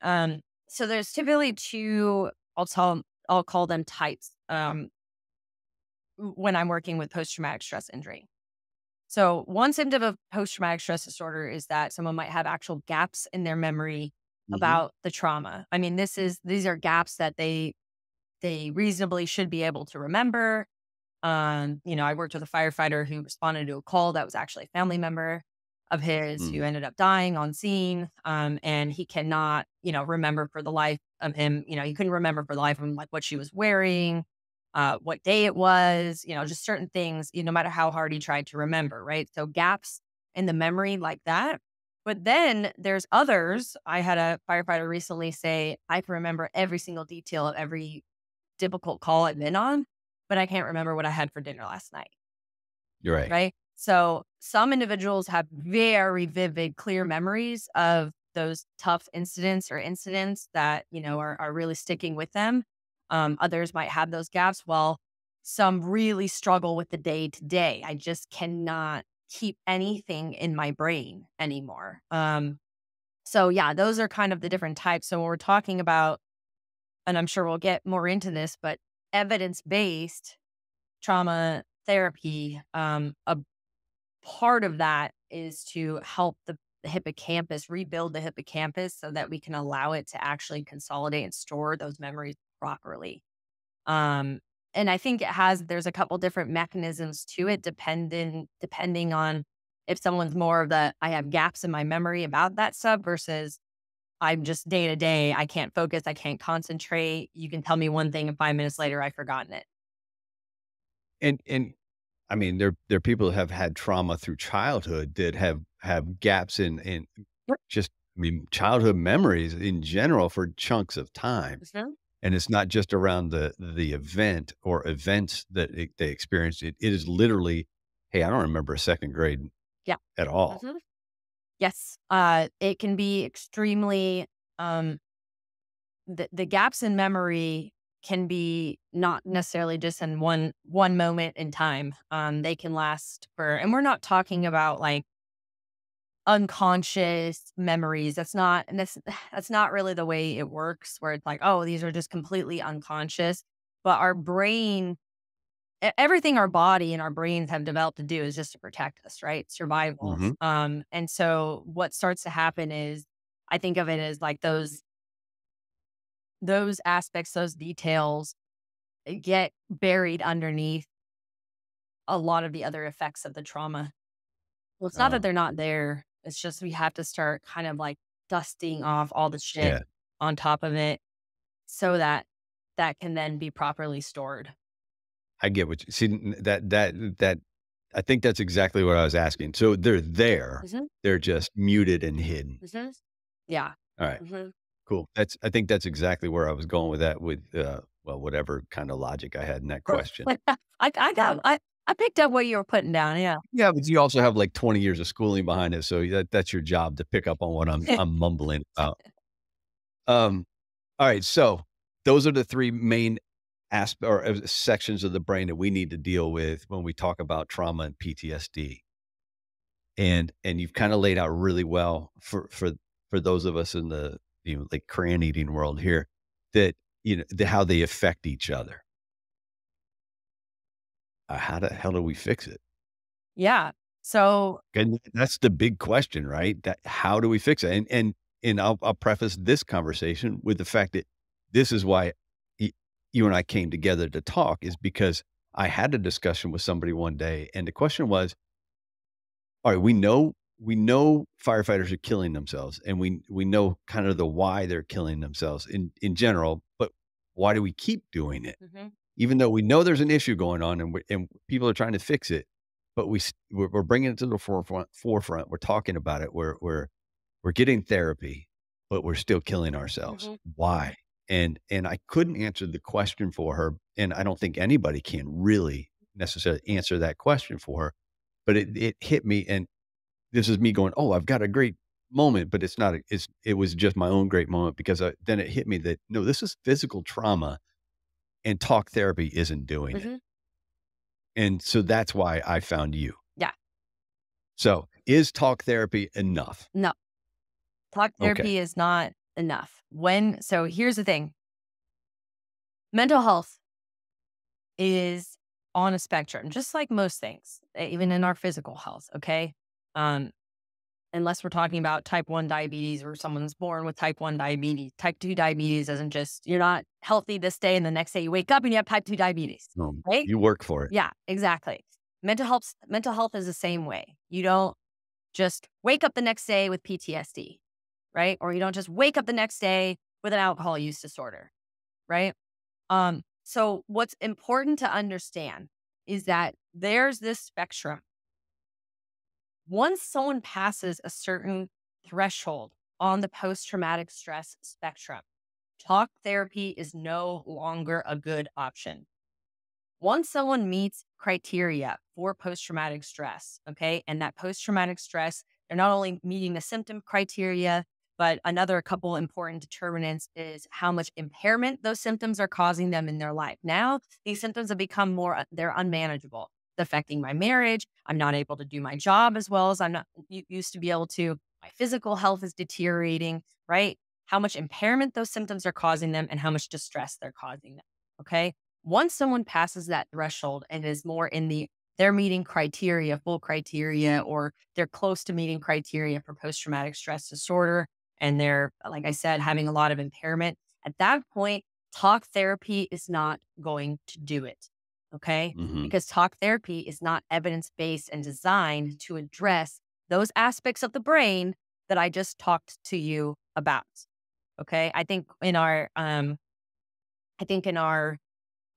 So there's typically two, I'll call them types. When I'm working with post-traumatic stress injury. So one symptom of post-traumatic stress disorder is that someone might have actual gaps in their memory Hmm. about the trauma. I mean, these are gaps that they reasonably should be able to remember. I worked with a firefighter who responded to a call that was actually a family member of his who Mm. ended up dying on scene. And he cannot, remember for the life of him, he couldn't remember for the life of him, like what she was wearing, what day it was, just certain things, no matter how hard he tried to remember, right? So gaps in the memory like that. But then there's others. I had a firefighter recently say, I can remember every single detail of every difficult call I've been on, but I can't remember what I had for dinner last night. You're right. Right. So some individuals have very vivid, clear memories of those tough incidents that, are really sticking with them. Others might have those gaps. While some really struggle with the day to day. I just cannot keep anything in my brain anymore. So yeah, those are kind of the different types. So when we're talking about, and I'm sure we'll get more into this, but evidence-based trauma therapy, a part of that is to help the hippocampus, rebuild the hippocampus so that we can allow it to actually consolidate and store those memories properly. Um, and I think there's a couple different mechanisms to it, depending on if someone's more of I have gaps in my memory about that stuff versus I'm just day to day. I can't focus. I can't concentrate. You can tell me one thing and 5 minutes later, I've forgotten it. And I mean, there are people who have had trauma through childhood that have gaps in Yep. just, I mean, childhood memories in general for chunks of time. Mhm. And it's not just around the event or events that they experienced. It is literally, hey, I don't remember a second grade Yeah. at all. Mhm. Yes. It can be extremely, the gaps in memory can be not necessarily just in one moment in time. They can last and we're not talking about like unconscious memories. That's not really the way it works, where it's like, oh, these are just completely unconscious. But our brain, everything our body and our brains have developed to do is just to protect us, right? Survival. Hmm. And so what starts to happen is, I think of it as like those aspects, those details get buried underneath a lot of the other effects of the trauma. Well, it's not that Oh, they're not there. It's just we have to start kind of like dusting off all the shit yeah. on top of it so that that can then be properly stored. I get what you see. That I think that's exactly what I was asking. So they're there. Hmm. They're just muted and hidden. Hmm. Yeah. All right. Hmm. Cool. I think that's exactly where I was going with that well, whatever kind of logic I had in that question. I picked up what you were putting down. Yeah. Yeah, but you also have like 20 years of schooling behind it, so that's your job to pick up on what I'm mumbling about. Um, all right, so those are the three main sections of the brain that we need to deal with when we talk about trauma and PTSD. And you've kind of laid out really well for those of us in the like crayon eating world here that how they affect each other. How the hell do we fix it? Yeah. So And that's the big question, right? That how do we fix it? and I'll preface this conversation with the fact that this is why you and I came together to talk, is because I had a discussion with somebody one day, and the question was, all right, we know firefighters are killing themselves, and we know kind of the why they're killing themselves in general, but why do we keep doing it? Mm-hmm. Even though we know there's an issue going on and people are trying to fix it, but we're bringing it to the forefront. We're talking about it. We're getting therapy, but we're still killing ourselves. Mm-hmm. Why? And I couldn't answer the question for her, and I don't think anybody can really necessarily answer that question for her. But it hit me, and this is me going, "Oh, I've got a great moment," but it's not. It was just my own great moment, because then it hit me that no, this is physical trauma, and talk therapy isn't doing it. Mm-hmm. And so that's why I found you. Yeah. So is talk therapy enough? No, talk therapy is not enough. So here's the thing. Mental health is on a spectrum, just like most things, even in our physical health. Okay. Unless we're talking about type 1 diabetes, or someone's born with type 1 diabetes. Type 2 diabetes isn't just, you're not healthy this day and the next day you wake up and you have type 2 diabetes, right? You work for it. Yeah, exactly. Mental health is the same way. You don't just wake up the next day with PTSD, right? Or you don't just wake up the next day with an alcohol use disorder, right? So what's important to understand is that there's this spectrum. Once someone passes a certain threshold on the post-traumatic stress spectrum, talk therapy is no longer a good option. Once someone meets criteria for post-traumatic stress, okay, and that post-traumatic stress, they're not only meeting the symptom criteria, but another couple important determinants is how much impairment those symptoms are causing them in their life. Now, these symptoms have become they're unmanageable. It's affecting my marriage. I'm not able to do my job as well as used to be able to. My physical health is deteriorating, right? How much impairment those symptoms are causing them and how much distress they're causing them, okay? Once someone passes that threshold and is more they're meeting criteria, full criteria, or they're close to meeting criteria for post-traumatic stress disorder, and they're, like I said, having a lot of impairment, at that point, talk therapy is not going to do it, okay? Mm-hmm. Because talk therapy is not evidence-based and designed to address those aspects of the brain that I just talked to you about, okay? I think in our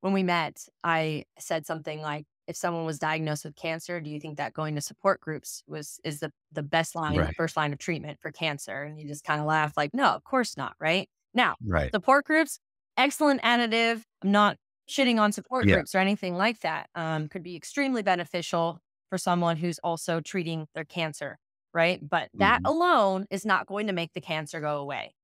when we met, I said something like, if someone was diagnosed with cancer, do you think that going to support groups is the best line, Right. the first line of treatment for cancer? And you just kind of laughed like, no, of course not, right? Now, Right. support groups, excellent additive. I'm not shitting on support Yeah. groups or anything like that. Could be extremely beneficial for someone who's also treating their cancer, right? But that alone is not going to make the cancer go away,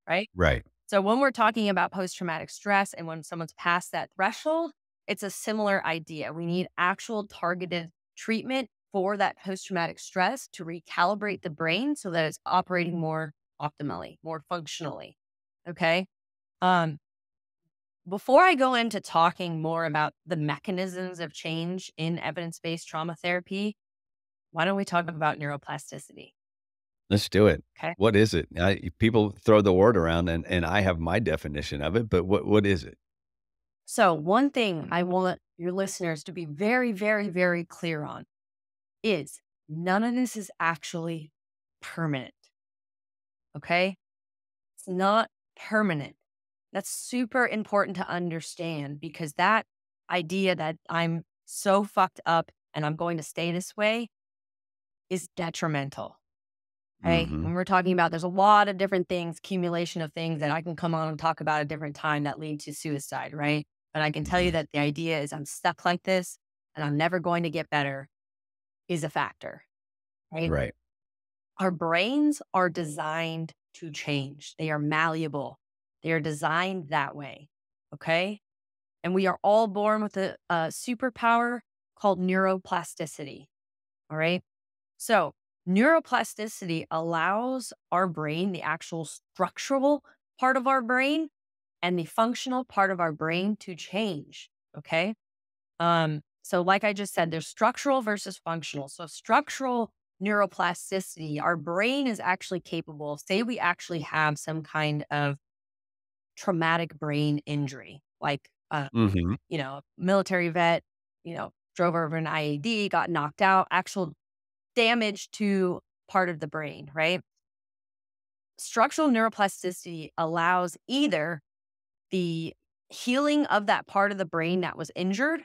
right? Right. So when we're talking about post-traumatic stress and when someone's past that threshold, it's a similar idea. We need actual targeted treatment for that post-traumatic stress to recalibrate the brain so that it's operating more optimally, more functionally. Okay. Before I go into talking more about the mechanisms of change in evidence-based trauma therapy, why don't we talk about neuroplasticity? Let's do it. Okay. What is it? People throw the word around, and I have my definition of it, but what is it? So one thing I want your listeners to be very, very, very clear on is none of this is actually permanent. Okay? It's not permanent. That's super important to understand, because that idea that I'm so fucked up and I'm going to stay this way is detrimental. Okay. When we're talking about, there's a lot of different things, accumulation of things that I can come on and talk about at a different time that lead to suicide, right? But I can tell you that the idea is I'm stuck like this and I'm never going to get better is a factor, right? Right. Our brains are designed to change. They are malleable. They are designed that way, okay? And we are all born with a superpower called neuroplasticity, all right? So neuroplasticity allows our brain, the actual structural part of our brain and the functional part of our brain to change, okay? So like I just said, there's structural versus functional. So structural neuroplasticity, our brain is actually capable, say we actually have some kind of traumatic brain injury, like, Mm-hmm. military vet, drove over an IED, got knocked out, actual damage to part of the brain, right? Structural neuroplasticity allows either the healing of that part of the brain that was injured,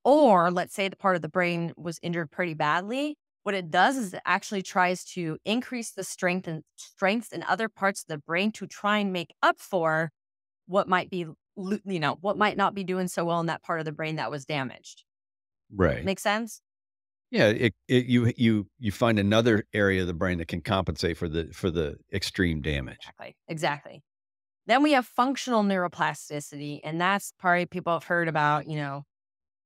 or let's say the part of the brain was injured pretty badly. What it does is it actually tries to increase the strengths in other parts of the brain to try and make up for what might be, what might not be doing so well in that part of the brain that was damaged. Right. Make sense? Yeah. You find another area of the brain that can compensate for the extreme damage. Exactly. Then we have functional neuroplasticity, and that's probably people have heard about,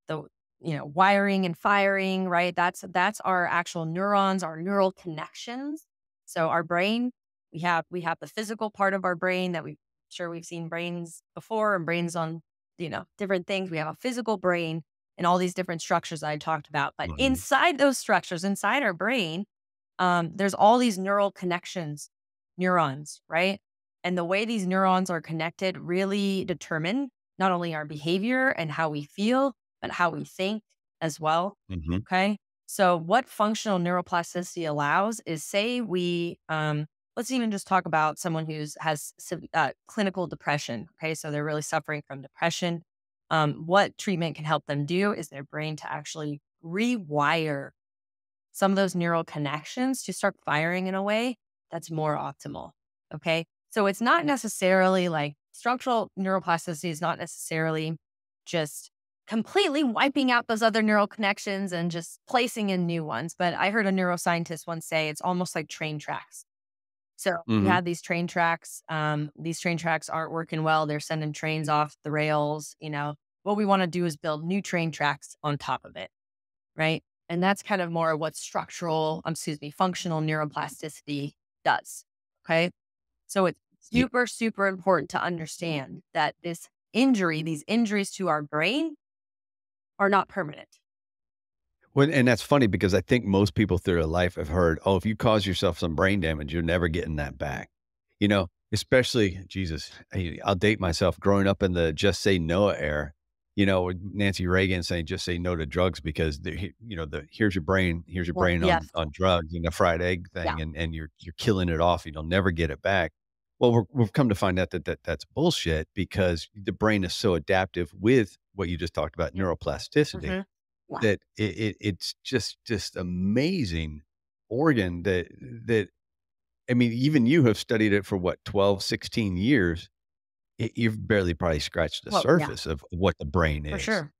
the wiring and firing, right? That's our actual neurons, our neural connections. So our brain, we have the physical part of our brain that we've seen brains before, and brains on different things. We have a physical brain and all these different structures I talked about. But inside those structures, inside our brain, there's all these neural connections, neurons, right? And the way these neurons are connected really determine not only our behavior and how we feel, but how we think as well. Mm-hmm. Okay. So what functional neuroplasticity allows is, say we, let's even just talk about someone has clinical depression. Okay. So they're really suffering from depression. What treatment can help them do is their brain to actually rewire some of those neural connections to start firing in a way that's more optimal. Okay. So it's not necessarily like structural neuroplasticity is not necessarily just completely wiping out those other neural connections and just placing in new ones. But I heard a neuroscientist once say it's almost like train tracks. So we have these train tracks. These train tracks aren't working well. They're sending trains off the rails. What we want to do is build new train tracks on top of it. Right. And that's kind of more what functional neuroplasticity does. Okay. So it's super, super important to understand that these injuries to our brain are not permanent. Well, and that's funny because I think most people through their life have heard, oh, if you cause yourself some brain damage, you're never getting that back. Especially, Jesus, I'll date myself growing up in the just say no era, with Nancy Reagan saying, just say no to drugs because here's your brain on drugs and a fried egg thing. Yeah. And you're killing it off. You'll never get it back. Well, we've come to find out that's bullshit because the brain is so adaptive with what you just talked about, neuroplasticity, that it's just amazing organ that, I mean, even you have studied it for what, 12, 16 years. You've barely probably scratched the surface of what the brain is. For sure.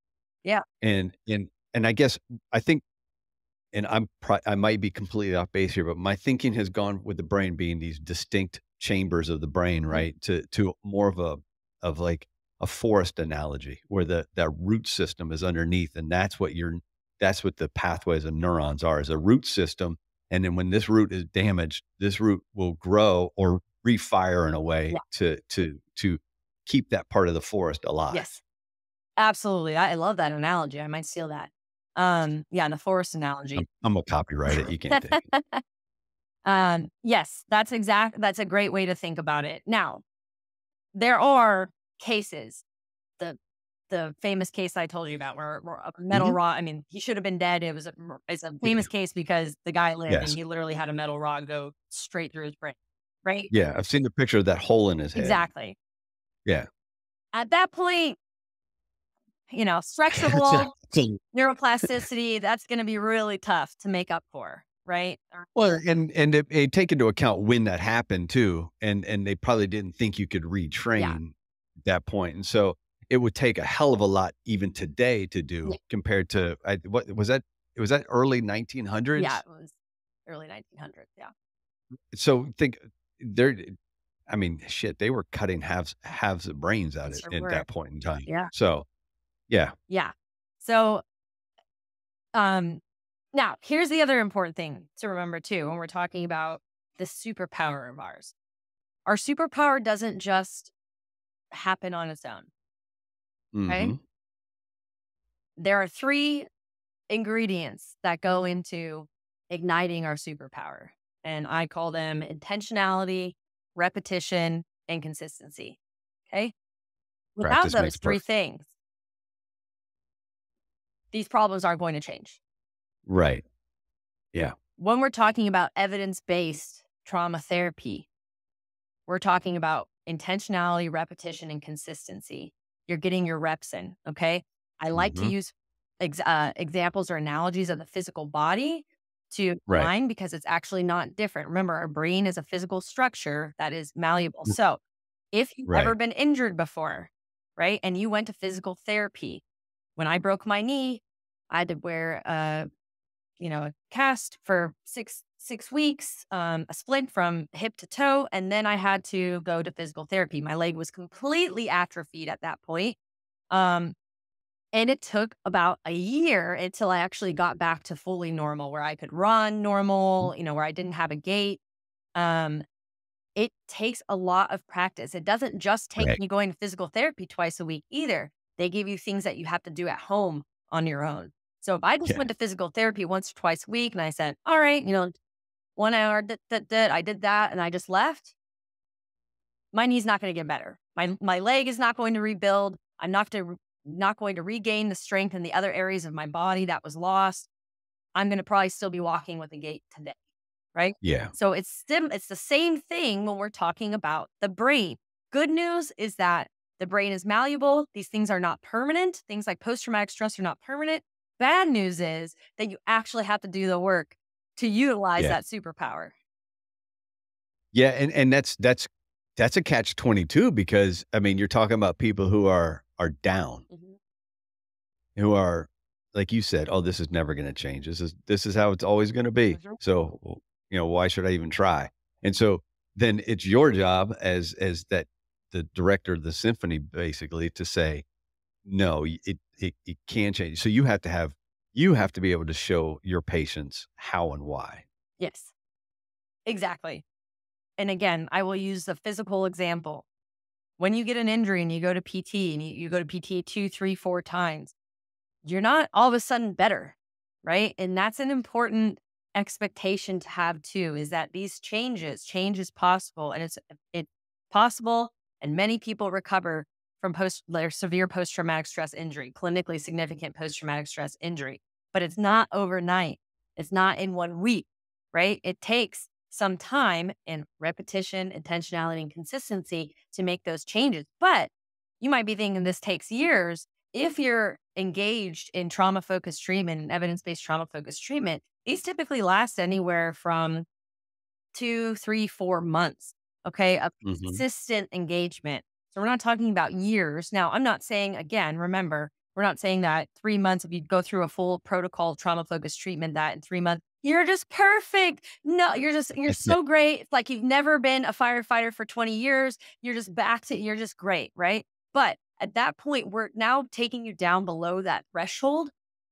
Yeah. And I guess I think, and I might be completely off base here, but my thinking has gone with the brain being these distinct chambers of the brain, right? To more of like a forest analogy where that root system is underneath. And that's what the pathways of neurons are, is a root system. And then when this root is damaged, this root will grow or refire in a way to keep that part of the forest alive. Yes, absolutely. I love that analogy. I might steal that. The forest analogy. I'm gonna copyright it. You can't take it. Yes, that's a great way to think about it. Now, there are cases, the famous case I told you about where a metal rod, I mean, he should have been dead. It's a famous case because the guy lived and he literally had a metal rod go straight through his brain, right? Yeah, I've seen the picture of that hole in his head. Exactly. Yeah. At that point, structural neuroplasticity, that's going to be really tough to make up for, right? Well, and they take into account when that happened too, and they probably didn't think you could retrain at that point, and so it would take a hell of a lot even today to do compared to what was that? It was that early 1900s. Yeah, it was early 1900s. Yeah. So think I mean, shit, they were cutting halves of brains out at that point in time. Yeah. So, yeah. Yeah. So, now here's the other important thing to remember too, when we're talking about the superpower of ours. Our superpower doesn't just happen on its own. Okay. There are 3 ingredients that go into igniting our superpower. And I call them intentionality, repetition, and consistency. Okay. Without Practice those makes three perfect. things, these problems aren't going to change. Right. Yeah. When we're talking about evidence-based trauma therapy, we're talking about intentionality, repetition, and consistency. You're getting your reps in. Okay. I like to Mhm. use examples or analogies of the physical body to Right. mind because it's actually not different. Remember, our brain is a physical structure that is malleable. Mm. So if you've ever Right. been injured before, right, and you went to physical therapy, when I broke my knee, I had to wear a cast for six weeks, a splint from hip to toe, and then I had to go to physical therapy. My leg was completely atrophied at that point. And it took about a year until I actually got back to fully normal, where I could run normal, where I didn't have a gait. It takes a lot of practice. It doesn't just take Right. you going to physical therapy twice a week either. They give you things that you have to do at home on your own. So if I just Yeah. went to physical therapy once or twice a week and I said, all right, 1 hour, I did that and I just left, my knee's not going to get better. My leg is not going to rebuild. I'm not going to regain the strength in the other areas of my body that was lost. I'm going to probably still be walking with a gait today, right? Yeah. So it's the same thing when we're talking about the brain. Good news is that the brain is malleable. These things are not permanent. Things like post-traumatic stress are not permanent. Bad news is that you actually have to do the work to utilize Yeah. that superpower. Yeah. And that's a catch-22 because I mean, you're talking about people who are down, who are, like you said, oh, this is never going to change. This is how it's always going to be. Mhm. So, why should I even try? And so then it's your job as the director of the symphony, basically, to say, no, it can change. So you have to be able to show your patients how and why. Yes, exactly. And again, I will use the physical example. When you get an injury and you go to PT and you go to PT 2, 3, 4 times, you're not all of a sudden better, right? And that's an important expectation to have too, is that change is possible, and it's possible, and many people recover from their severe post-traumatic stress injury, clinically significant post-traumatic stress injury, but it's not overnight. It's not in 1 week, right? It takes some time and repetition, intentionality, and consistency to make those changes. But you might be thinking this takes years. If you're engaged in trauma-focused treatment and evidence-based trauma-focused treatment, these typically last anywhere from 2, 3, 4 months, okay, of Mhm. consistent engagement. So we're not talking about years. Now, I'm not saying, again, remember, we're not saying that 3 months, if you go through a full protocol trauma-focused treatment, that in 3 months, you're just perfect. No, you're so great. It's like you've never been a firefighter for 20 years. You're just great, right? But at that point, we're now taking you down below that threshold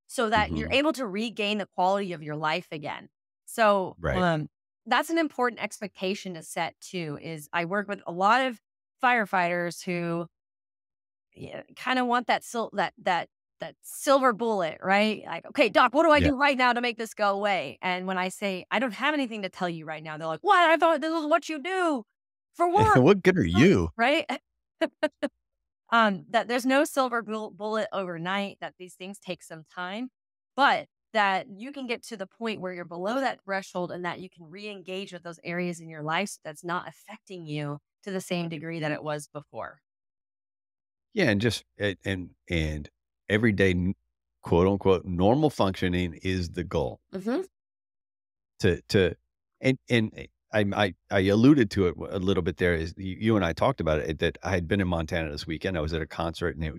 so that you're Mhm. able to regain the quality of your life again. So, Right. that's an important expectation to set too, is I work with a lot of firefighters who kind of want that silver bullet, right? Like, okay, doc, what do I Yeah. do right now to make this go away? And when I say, I don't have anything to tell you right now, they're like, what? I thought this is what you do for work, What good are you? right? That there's no silver bullet overnight, that these things take some time, but that you can get to the point where you're below that threshold and that you can re-engage with those areas in your life that's not affecting you to the same degree that it was before. Yeah, and just and everyday quote unquote normal functioning is the goal. Mm-hmm. To and I alluded to it a little bit there. Is you and I talked about it, that I had been in Montana this weekend. I was at a concert and it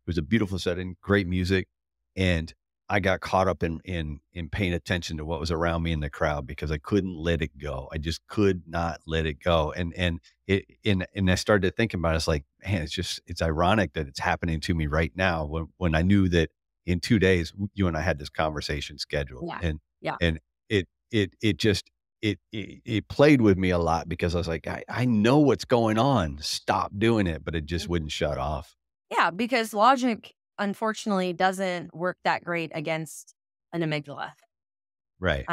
was a beautiful setting, great music, and I got caught up in paying attention to what was around me in the crowd because I couldn't let it go. I just could not let it go. And I started to think about it. It's like, man, it's ironic that it's happening to me right now when I knew that in 2 days you and I had this conversation scheduled. Yeah. And Yeah. and it played with me a lot because I was like, I know what's going on. Stop doing it, but it just wouldn't shut off. Yeah, because logic, unfortunately, doesn't work that great against an amygdala. Right.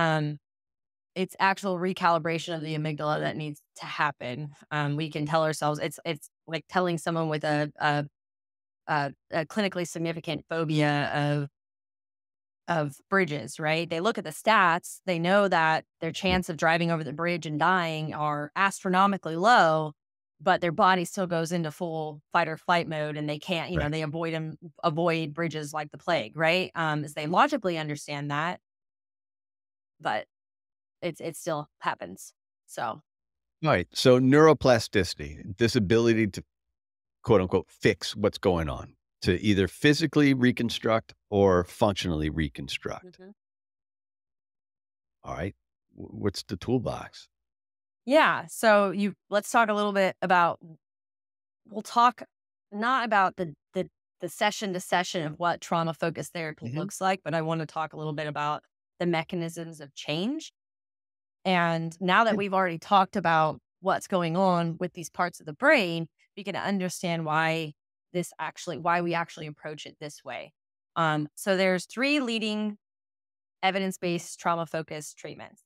It's actual recalibration of the amygdala that needs to happen. We can tell ourselves it's like telling someone with a clinically significant phobia of bridges, right? They look at the stats, they know that their chance of driving over the bridge and dying are astronomically low, but their body still goes into full fight or flight mode, and they can't, Right. they avoid bridges like the plague, right? As they logically understand that, but it still happens. So All right. So neuroplasticity, this ability to quote unquote fix what's going on, to either physically reconstruct or functionally reconstruct. All right. What's the toolbox? yeah. So let's talk a little bit about. We'll talk not about the session to session of what trauma focused therapy looks like, but I want to talk a little bit about the mechanisms of change. And now that we've already talked about what's going on with these parts of the brain, we can understand why we actually approach it this way. So there's 3 leading evidence-based trauma-focused treatments.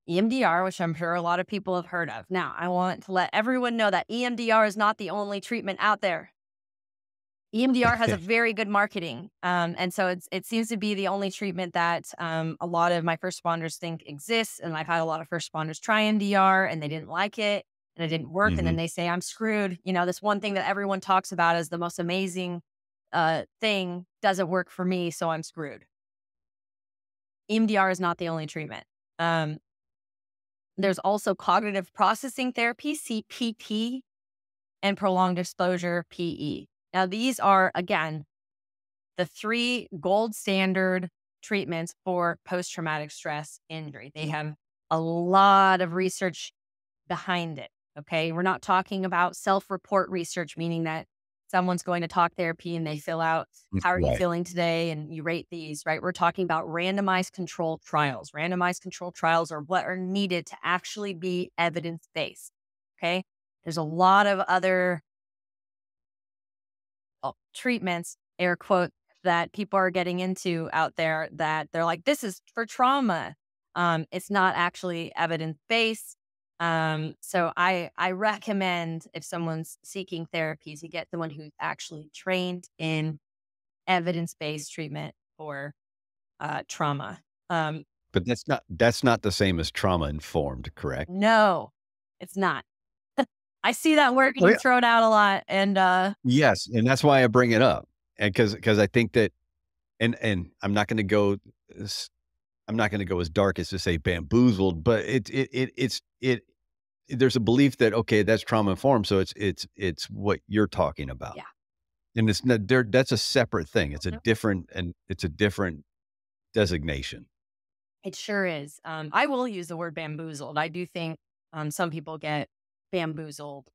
EMDR, which I'm sure a lot of people have heard of. Now, I want to let everyone know that EMDR is not the only treatment out there. EMDR has a very good marketing. And so it seems to be the only treatment that a lot of my first responders think exists. And I've had a lot of first responders try EMDR and they didn't like it and it didn't work. And then they say, I'm screwed. This one thing that everyone talks about as the most amazing thing doesn't work for me, so I'm screwed. EMDR is not the only treatment. There's also cognitive processing therapy, CPT, and prolonged exposure, PE. Now, these are, again, the 3 gold standard treatments for post-traumatic stress injury. They have a lot of research behind it, okay? We're not talking about self-report research, meaning that someone's going to talk therapy and they fill out, how are you feeling today? And you rate these, right? We're talking about randomized controlled trials. Randomized controlled trials are what are needed to actually be evidence-based, okay? There's a lot of other treatments, air quote, that people are getting into out there that they're like, this is for trauma. It's not actually evidence-based. So I recommend if someone's seeking therapies, you get someone who's actually trained in evidence-based treatment for trauma. But that's not the same as trauma informed, correct? No, it's not. I see that word getting thrown out a lot, and yes, and that's why I bring it up, and because I think that, and I'm not going to go as dark as to say bamboozled, but it's there's a belief that okay, that's trauma informed, so it's what you're talking about, yeah, and it's not there. That's a separate thing. It's a different designation. It sure is. I will use the word bamboozled. I do think some people get bamboozled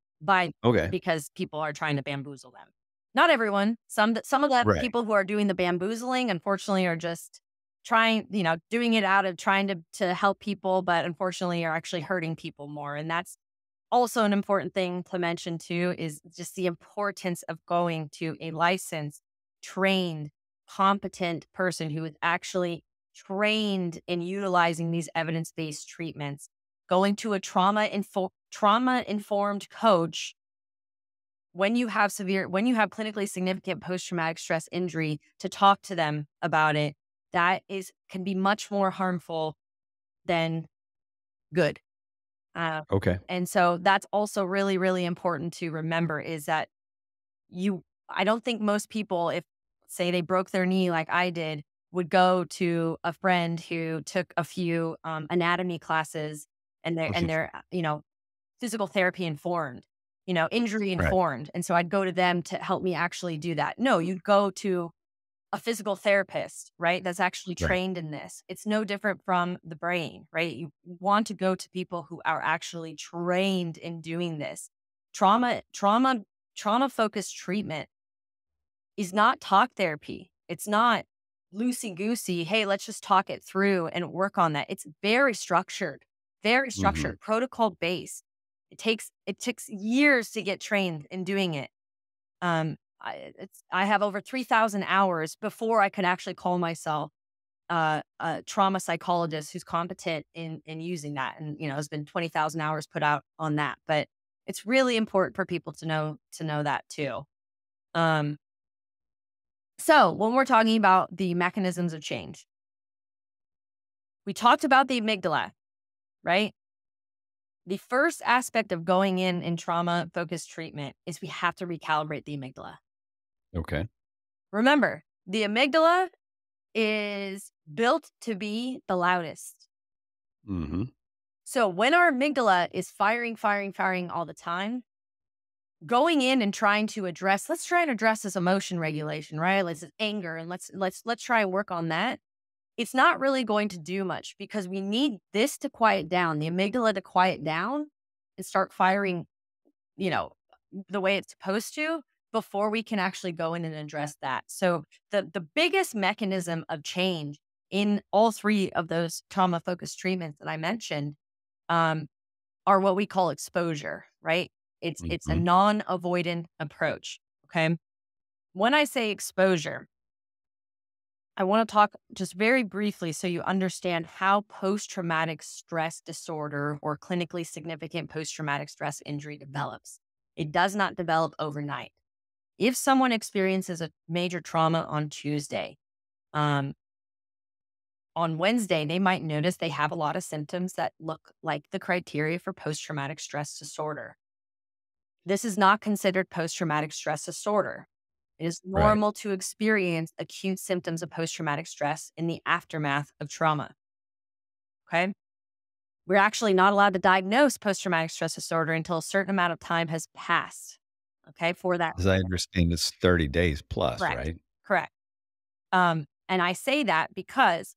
because people are trying to bamboozle them. Not everyone. Some of the people who are doing the bamboozling, unfortunately, are just trying, doing it out of trying to help people, but unfortunately are actually hurting people more. And that's also an important thing to mention too, is just the importance of going to a licensed, trained, competent person who is actually trained in utilizing these evidence-based treatments. Going to a trauma-informed coach when you have clinically significant post-traumatic stress injury, to talk to them about it, that can be much more harmful than good. Okay. And so that's also really, really important to remember, is that I don't think most people, if say they broke their knee like I did, would go to a friend who took a few anatomy classes and they're physical therapy informed, injury informed. And so I'd go to them to help me actually do that. No, you'd go to a physical therapist, right? That's actually trained in this. It's no different from the brain, right? You want to go to people who are actually trained in doing this. Trauma-focused treatment is not talk therapy. It's not loosey-goosey, hey, let's just talk it through and work on that. It's very structured, protocol-based. It takes years to get trained in doing it. I have over 3,000 hours before I could actually call myself a trauma psychologist who's competent in using that, and has been 20,000 hours put out on that. But it's really important for people to know that too. So when we're talking about the mechanisms of change, we talked about the amygdala, right? The first aspect of going in trauma-focused treatment is we have to recalibrate the amygdala. Okay. Remember, the amygdala is built to be the loudest. Mm-hmm. So when our amygdala is firing all the time, going in and trying to address, let's try and address this emotion regulation, right? Let's anger, and let's try and work on that. It's not really going to do much because we need this to quiet down, the amygdala to quiet down and start firing, the way it's supposed to, before we can actually go in and address that. So the biggest mechanism of change in all three of those trauma-focused treatments that I mentioned are what we call exposure, right? It's a non-avoidant approach, okay? When I say exposure, I want to talk just very briefly so you understand how post-traumatic stress disorder or clinically significant post-traumatic stress injury develops. It does not develop overnight. If someone experiences a major trauma on Tuesday, on Wednesday, they might notice they have a lot of symptoms that look like the criteria for post-traumatic stress disorder. This is not considered post-traumatic stress disorder. It is normal to experience acute symptoms of post-traumatic stress in the aftermath of trauma. Okay? We're actually not allowed to diagnose post-traumatic stress disorder until a certain amount of time has passed. Okay, for that. As I understand, it's 30 days plus, Correct. right? Correct. And I say that because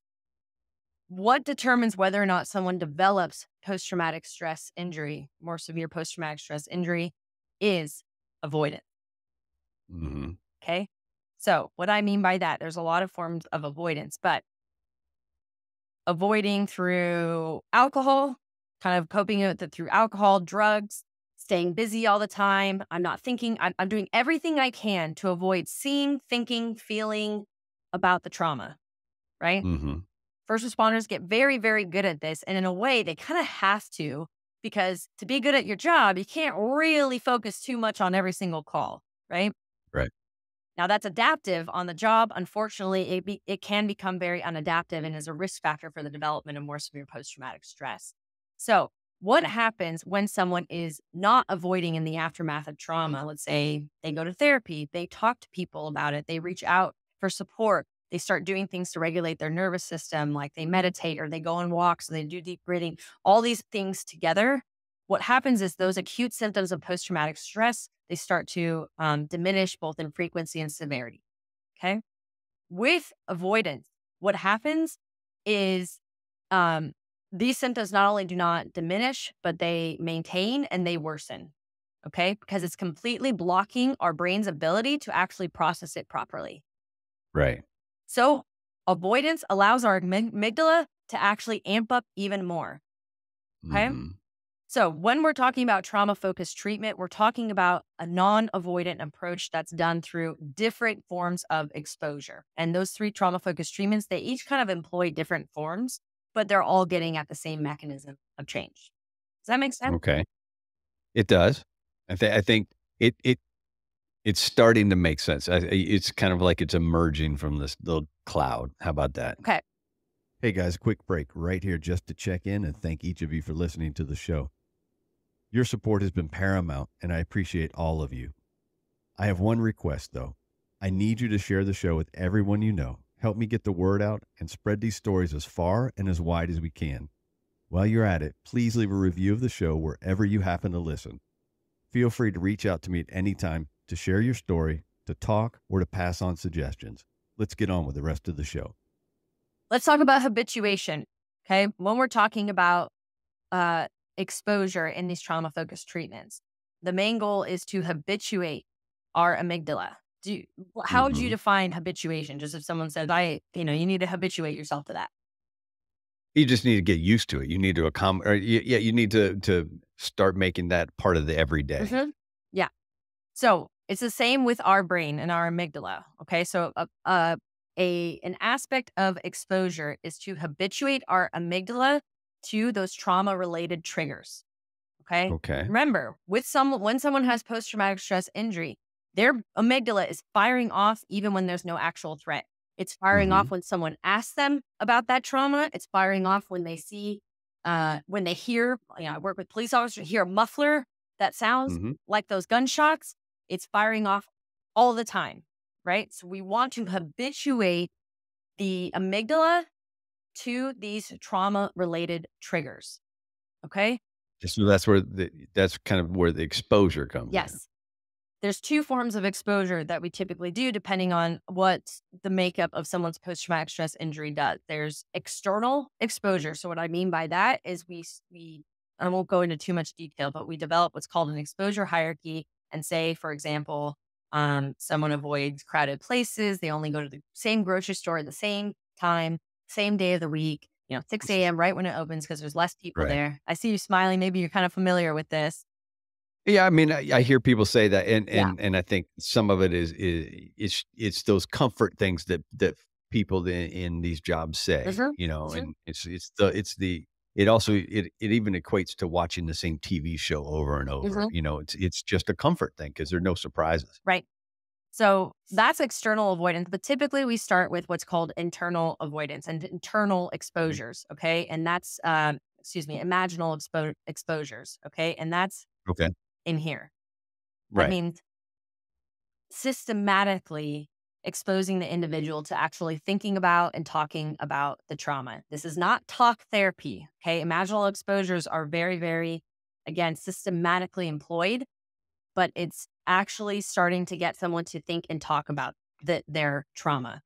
what determines whether or not someone develops post-traumatic stress injury, more severe post-traumatic stress injury, is avoidance. Mm-hmm. Okay. So what I mean by that, there's a lot of forms of avoidance, but avoiding through alcohol, kind of coping with it through alcohol, drugs, staying busy all the time. I'm not thinking, I'm doing everything I can to avoid seeing, thinking, feeling about the trauma, right? Mm-hmm. First responders get very, very good at this. And in a way, they kind of have to, because to be good at your job, you can't really focus too much on every single call, right? Right. Now, that's adaptive on the job. Unfortunately, it can become very unadaptive and is a risk factor for the development of more severe post-traumatic stress. So what happens when someone is not avoiding in the aftermath of trauma? Let's say they go to therapy, they talk to people about it, they reach out for support, they start doing things to regulate their nervous system, like they meditate or they go on walks, or they do deep breathing, all these things together. What happens is those acute symptoms of post-traumatic stress, they start to diminish both in frequency and severity, okay? With avoidance, what happens is these symptoms not only do not diminish, but they maintain and they worsen, okay? Because it's completely blocking our brain's ability to actually process it properly. Right. So avoidance allows our amygdala to actually amp up even more, okay? Mm-hmm. So when we're talking about trauma-focused treatment, we're talking about a non-avoidant approach that's done through different forms of exposure. And those three trauma-focused treatments, they each kind of employ different forms, but they're all getting at the same mechanism of change. Does that make sense? Okay. It does. I think it's starting to make sense. It's kind of like it's emerging from this little cloud. How about that? Okay. Hey guys, quick break right here just to check in and thank each of you for listening to the show. Your support has been paramount, and I appreciate all of you. I have one request, though. I need you to share the show with everyone you know. Help me get the word out and spread these stories as far and as wide as we can. While you're at it, please leave a review of the show wherever you happen to listen. Feel free to reach out to me at any time to share your story, to talk, or to pass on suggestions. Let's get on with the rest of the show. Let's talk about habituation, okay? When we're talking about exposure in these trauma-focused treatments, the main goal is to habituate our amygdala. How would you define habituation? Just if someone said, you need to habituate yourself to that. You just need to get used to it. You need to you need to start making that part of the everyday. Mm-hmm. Yeah. So it's the same with our brain and our amygdala. Okay. So an aspect of exposure is to habituate our amygdala to those trauma-related triggers. Okay. Okay. Remember, when someone has post-traumatic stress injury, their amygdala is firing off even when there's no actual threat. It's firing off when someone asks them about that trauma. It's firing off when they see, when they hear, I work with police officers, hear a muffler that sounds like those gunshots. It's firing off all the time, right? So we want to habituate the amygdala to these trauma-related triggers, okay? So that's kind of where the exposure comes in. Yes. There's two forms of exposure that we typically do depending on what the makeup of someone's post-traumatic stress injury does. There's external exposure. So what I mean by that is we I won't go into too much detail, but we develop what's called an exposure hierarchy and say, for example, someone avoids crowded places. They only go to the same grocery store at the same time, same day of the week, 6 a.m. right when it opens because there's less people there. I see you smiling. Maybe you're kind of familiar with this. Yeah, I mean, I hear people say that, and I think some of it is it's those comfort things that people in these jobs say, and it also even equates to watching the same TV show over and over. It's just a comfort thing because there are no surprises. Right. So that's external avoidance, but typically we start with what's called internal avoidance and internal exposures. Okay, and that's imaginal exposures. Okay, and that's in here. That means systematically exposing the individual to actually thinking about and talking about the trauma. This is not talk therapy. Okay. Imaginal exposures are very, very, again, systematically employed, but it's actually starting to get someone to think and talk about their trauma.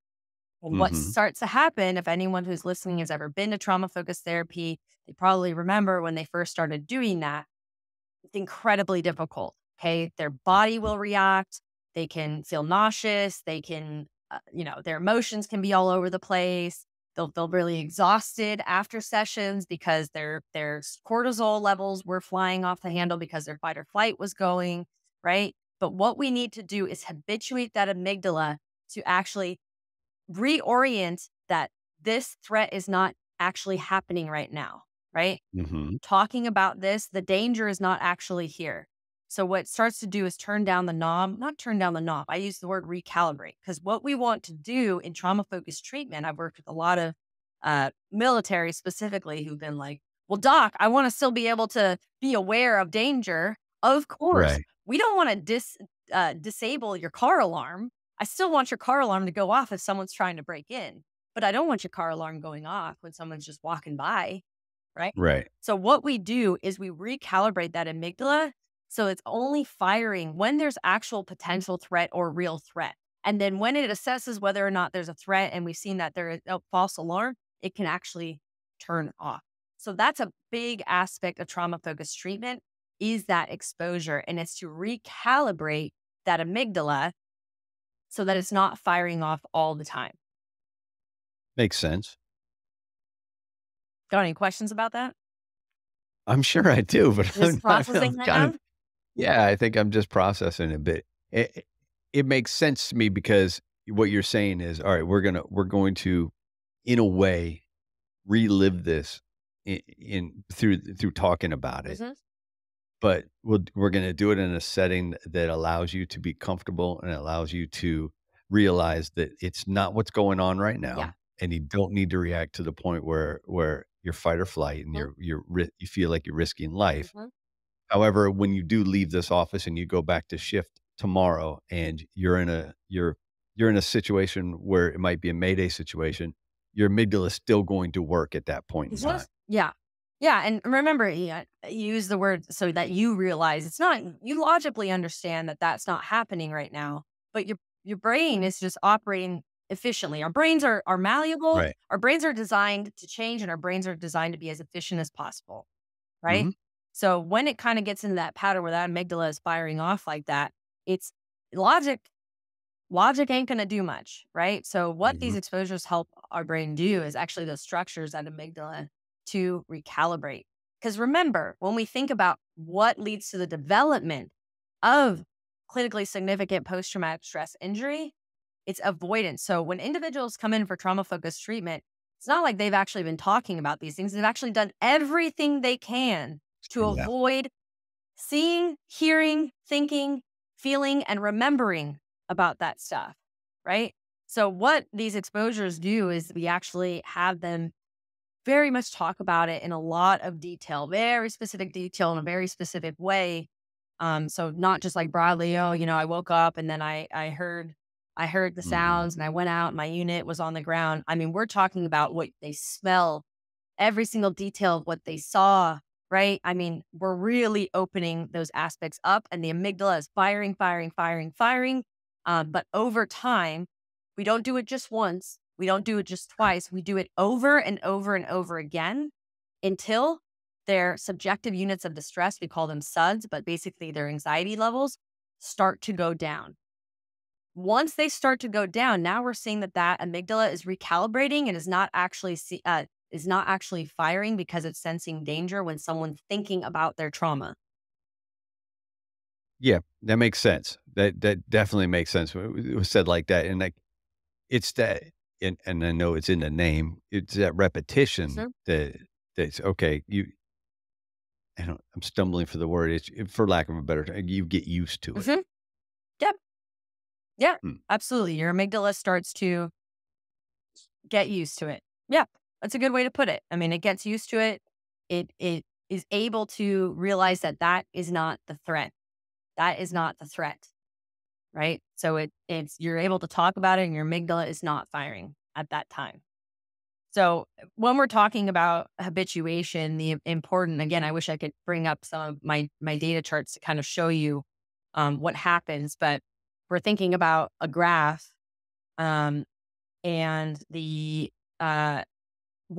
And what starts to happen, if anyone who's listening has ever been to trauma-focused therapy, they probably remember when they first started doing that, it's incredibly difficult. Okay. Their body will react. They can feel nauseous. They can, their emotions can be all over the place. They'll feel really exhausted after sessions because their cortisol levels were flying off the handle because their fight or flight was going, right? But what we need to do is habituate that amygdala to actually reorient that this threat is not actually happening right now, right? Talking about this, the danger is not actually here. So what it starts to do is not turn down the knob. I use the word recalibrate because what we want to do in trauma-focused treatment, I've worked with a lot of military specifically who've been like, well, doc, I want to still be able to be aware of danger. Of course, we don't want to disable your car alarm. I still want your car alarm to go off if someone's trying to break in, but I don't want your car alarm going off when someone's just walking by, right? Right. So what we do is we recalibrate that amygdala so it's only firing when there's actual potential threat or real threat. And then when it assesses whether or not there's a threat and we've seen that there is a false alarm, it can actually turn off. So that's a big aspect of trauma-focused treatment is that exposure. And it's to recalibrate that amygdala so that it's not firing off all the time. Makes sense. Got any questions about that? I'm sure I do, but Just processing that now? Yeah, I think I'm just processing a bit. It makes sense to me because what you're saying is, all right, we're going to, in a way, relive this through talking about it. But we're going to do it in a setting that allows you to be comfortable and allows you to realize that it's not what's going on right now, and you don't need to react to the point where you're fight or flight and you feel like you're risking life. However, when you do leave this office and you go back to shift tomorrow, and you're in a situation where it might be a Mayday situation, your amygdala is still going to work at that point in time. Yeah. And remember, use the word so that you realize it's not, you logically understand that that's not happening right now, but your brain is just operating efficiently. Our brains are malleable. Right. Our brains are designed to change and our brains are designed to be as efficient as possible. Right. So when it kind of gets into that pattern where that amygdala is firing off like that, it's logic ain't going to do much. Right. So what these exposures help our brain do is actually those structures at amygdala to recalibrate. Because remember, when we think about what leads to the development of clinically significant post-traumatic stress injury, It's avoidance. So when individuals come in for trauma-focused treatment, it's not like they've actually been talking about these things. They've actually done everything they can to avoid seeing, hearing, thinking, feeling, and remembering about that stuff, right? So what these exposures do is we actually have them very much talk about it in a lot of detail, very specific detail in a very specific way. So not just like broadly, oh, I woke up and then I heard the sounds and I went out and my unit was on the ground. I mean, we're talking about what they smell, every single detail of what they saw, right? I mean, we're really opening those aspects up and the amygdala is firing, firing, firing, firing. But over time, we don't do it just once. We don't do it just twice. We do it over and over and over again until their subjective units of distress, we call them SUDs, but basically their anxiety levels start to go down. Once they start to go down, now we're seeing that amygdala is recalibrating and is not actually firing because it's sensing danger when someone's thinking about their trauma. Yeah, that makes sense. That definitely makes sense. It was said like that, and like it's that, and I know it's in the name. It's that repetition that's okay. I'm stumbling for the word. It's, for lack of a better term, you get used to it. Yep. Yeah, absolutely. Your amygdala starts to get used to it. Yeah, that's a good way to put it. I mean, it gets used to it. It is able to realize that is not the threat. That is not the threat, right? So you're able to talk about it and your amygdala is not firing at that time. So when we're talking about habituation, the important, again, I wish I could bring up some of my data charts to kind of show you what happens, but we're thinking about a graph and the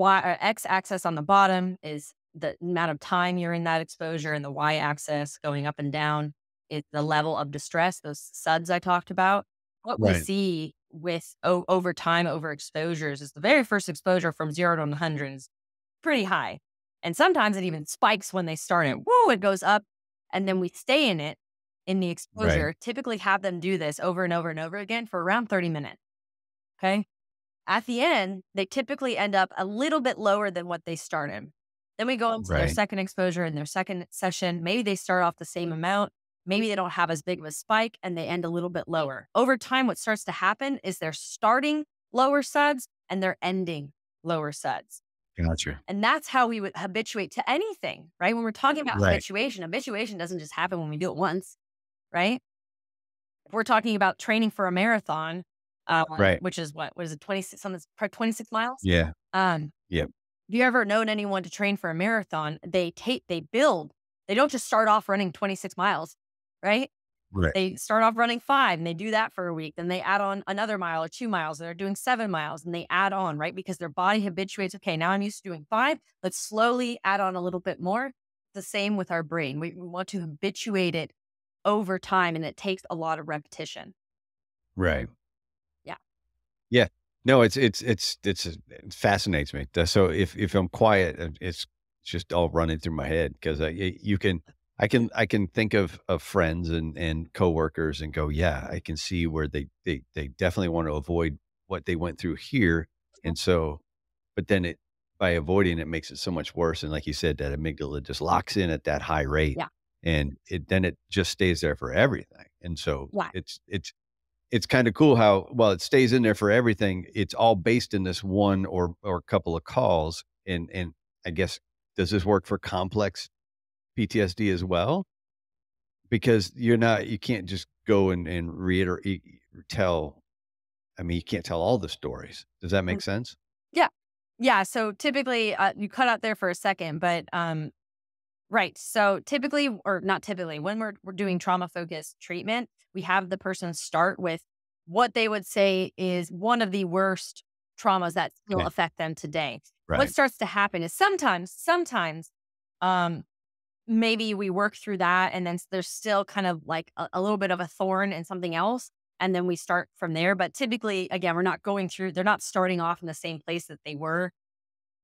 x-axis on the bottom is the amount of time you're in that exposure, and the y-axis going up and down is the level of distress, those SUDs I talked about. What we see with over time, over exposures, is the very first exposure from 0 to 100 is pretty high. And sometimes it even spikes when they start it. Whoa, it goes up. And then we stay in it, in the exposure, typically have them do this over and over and over again for around 30 minutes. Okay. At the end, they typically end up a little bit lower than what they started. Then we go into their second exposure and their second session. Maybe they start off the same amount. Maybe they don't have as big of a spike and they end a little bit lower. Over time, what starts to happen is they're starting lower SUDs and they're ending lower SUDs. Gotcha. And that's how we would habituate to anything, right? When we're talking about habituation doesn't just happen when we do it once, right? If we're talking about training for a marathon, which is what is it, 26, something, 26 miles? Yeah. Have you ever known anyone to train for a marathon? They build. They don't just start off running 26 miles, right? They start off running 5 and they do that for a week. Then they add on another mile or 2 miles and they're doing 7 miles and they add on, right? Because their body habituates. Okay, now I'm used to doing 5. Let's slowly add on a little bit more. The same with our brain. We want to habituate it over time, and it takes a lot of repetition. Right. Yeah. Yeah. No, it fascinates me. So if I'm quiet, it's just all running through my head, because I can think of friends and coworkers and go, yeah, I can see where they definitely want to avoid what they went through here. And so, but then by avoiding it makes it so much worse. And like you said, that amygdala just locks in at that high rate, and it just stays there for everything. And so it's kind of cool how, well, it stays in there for everything. It's all based in this one or a couple of calls. And I guess, does this work for complex PTSD as well? Because you can't just go and reiterate, tell. I mean, you can't tell all the stories. Does that make sense? Yeah. Yeah. So typically, you cut out there for a second, but, right. So typically, or not typically, when we're doing trauma-focused treatment, we have the person start with what they would say is one of the worst traumas that still affect them today. What starts to happen is sometimes, maybe we work through that, and then there's still kind of like a little bit of a thorn in something else, and then we start from there. But typically, again, they're not starting off in the same place that they were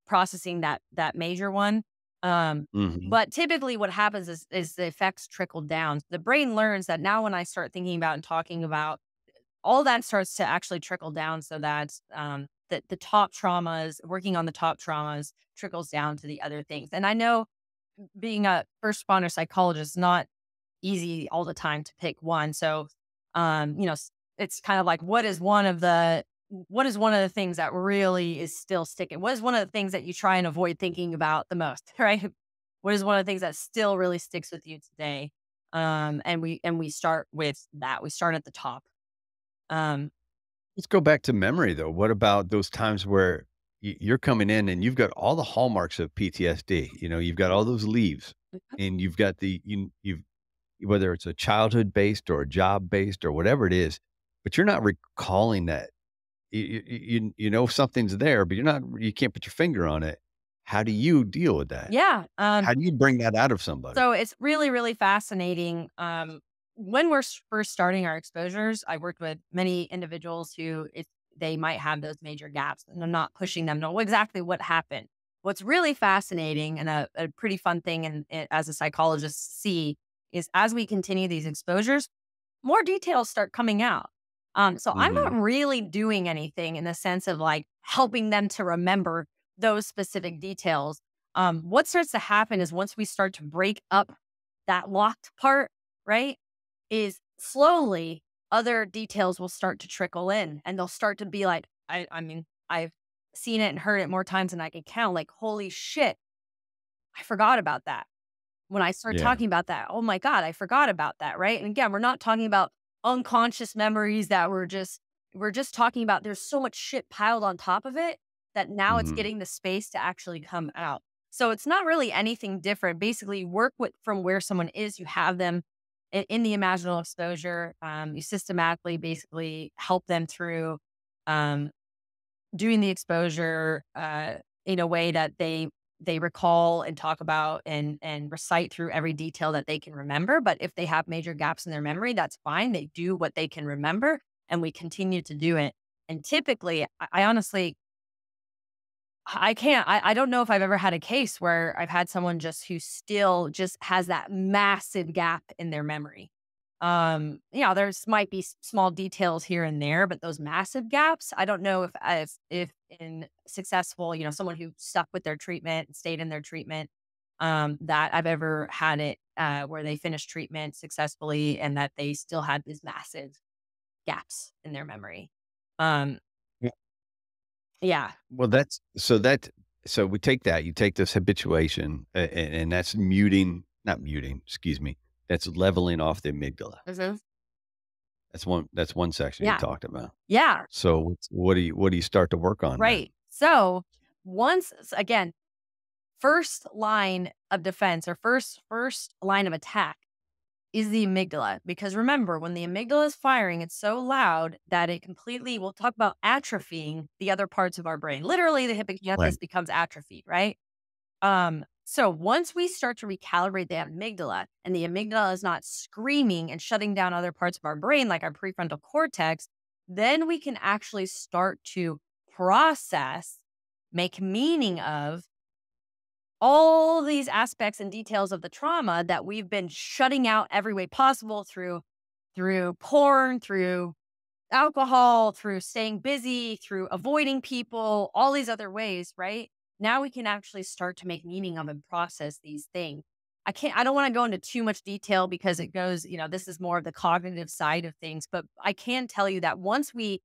processing that major one. But typically what happens is the effects trickle down. The brain learns that now when I start thinking about and talking about all that starts to actually trickle down so that the top traumas, working on the top traumas trickles down to the other things. And I know being a first responder psychologist is not easy all the time to pick one. So, it's kind of like, what is one of the things that really is still sticking? What is one of the things that you try and avoid thinking about the most, right? What is one of the things that still really sticks with you today? And we start with that. We start at the top. Let's go back to memory though. What about those times where you're coming in and you've got all the hallmarks of PTSD? You've got all those leaves, and you've got you've whether it's a childhood based or a job based or whatever it is, but you're not recalling that. You know something's there, but you can't put your finger on it. How do you deal with that? Yeah. How do you bring that out of somebody? So it's really, really fascinating. When we're first starting our exposures, I worked with many individuals who they might have those major gaps, and I'm not pushing them to know exactly what happened. What's really fascinating and a pretty fun thing, and as a psychologist see, is as we continue these exposures, more details start coming out. So I'm not really doing anything in the sense of like helping them to remember those specific details. What starts to happen is once we start to break up that locked part, right, is slowly other details will start to trickle in, and they'll start to be like, I mean, I've seen it and heard it more times than I can count. Like, holy shit, I forgot about that. When I start talking about that, oh my God, I forgot about that, right? And again, we're not talking about unconscious memories that we're just talking about there's so much shit piled on top of it that now it's getting the space to actually come out. So it's not really anything different. Basically, work from where someone is. You have them in the imaginal exposure. You systematically basically help them through doing the exposure in a way that they recall and talk about and recite through every detail that they can remember. But if they have major gaps in their memory, that's fine. They do what they can remember, and we continue to do it. And typically, I honestly, I don't know if I've ever had a case where I've had someone who still just has that massive gap in their memory. There's might be small details here and there, but those massive gaps, I don't know if in successful, someone who stuck with their treatment and stayed in their treatment, that I've ever had it where they finished treatment successfully and that they still had these massive gaps in their memory. Yeah. Well, so we take that, you take this habituation and that's excuse me. That's leveling off the amygdala. That's one section you talked about. Yeah. So what do you start to work on? Right. So once again, first line of defense or first line of attack is the amygdala. Because remember, when the amygdala is firing, it's so loud that it completely, we'll talk about atrophying the other parts of our brain. Literally, the hippocampus becomes atrophied, right? So once we start to recalibrate the amygdala and the amygdala is not screaming and shutting down other parts of our brain like our prefrontal cortex, then we can actually start to process, make meaning of all these aspects and details of the trauma that we've been shutting out every way possible through porn, through alcohol, through staying busy, through avoiding people, all these other ways, right? Now we can actually start to make meaning of and process these things. I don't want to go into too much detail because it goes, this is more of the cognitive side of things, but I can tell you that once we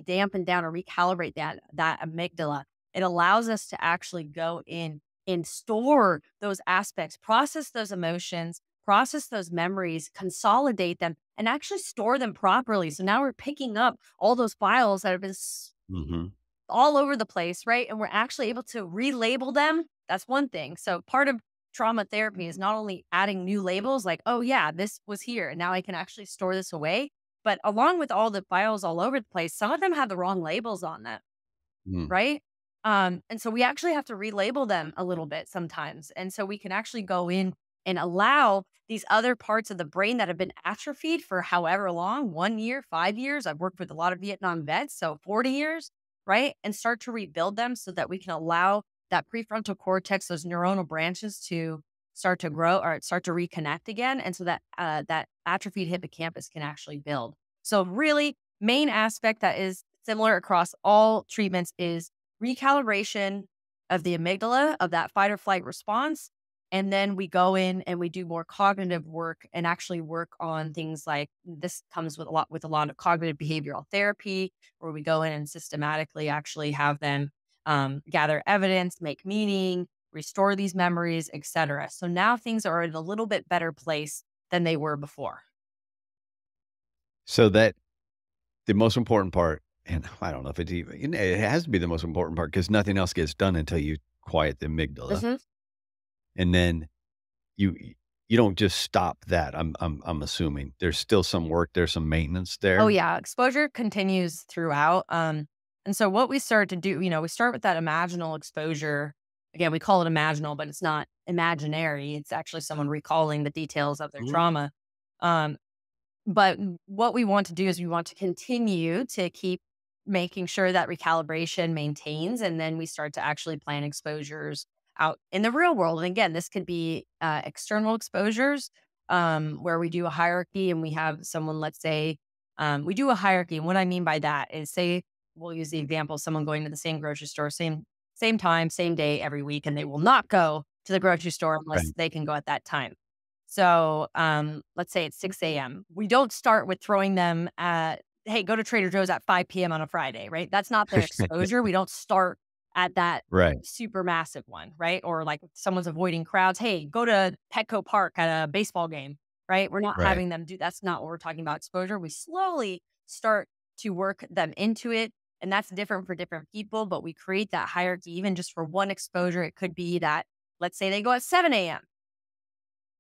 dampen down or recalibrate that amygdala, it allows us to actually go in and store those aspects, process those emotions, process those memories, consolidate them, and actually store them properly. So now we're picking up all those files that have been all over the place, right? And we're actually able to relabel them. That's one thing. So part of trauma therapy is not only adding new labels like, oh yeah, this was here, and now I can actually store this away. But along with all the files all over the place, some of them have the wrong labels on them, right? And so we actually have to relabel them a little bit sometimes. And so we can actually go in and allow these other parts of the brain that have been atrophied for however long, 1 year, 5 years. I've worked with a lot of Vietnam vets, so 40 years, right? And start to rebuild them so that we can allow that prefrontal cortex, those neuronal branches to start to grow or start to reconnect again. And so that that atrophied hippocampus can actually build. So really main aspect that is similar across all treatments is recalibration of the amygdala, of that fight or flight response. And then we go in and we do more cognitive work and actually work on things like this comes with a lot of cognitive behavioral therapy, where we go in and systematically actually have them gather evidence, make meaning, restore these memories, etc. So now things are in a little bit better place than they were before. So that the most important part, and I don't know if it's even, it has to be the most important part because nothing else gets done until you quiet the amygdala. And then you don't just stop that. I'm assuming there's still some work, there's some maintenance there. Oh yeah, exposure continues throughout. And so what we start to do, we start with that imaginal exposure. Again, we call it imaginal, but it's not imaginary. It's actually someone recalling the details of their trauma. But what we want to do is we want to continue to keep making sure that recalibration maintains, and then we start to actually plan exposures out in the real world. And again, this could be external exposures where we do a hierarchy and we have someone, let's say, we do a hierarchy. And what I mean by that is, say, we'll use the example of someone going to the same grocery store, same time, same day every week, and they will not go to the grocery store unless they can go at that time. So let's say it's 6 a.m. We don't start with throwing them at, hey, go to Trader Joe's at 5 p.m. on a Friday, right? That's not their exposure. We don't start at that super massive one, right? Or like someone's avoiding crowds. Hey, go to Petco Park at a baseball game, right? We're not having them do, that's not what we're talking about exposure. We slowly start to work them into it. And that's different for different people, but we create that hierarchy even just for one exposure. It could be that, let's say they go at 7 a.m.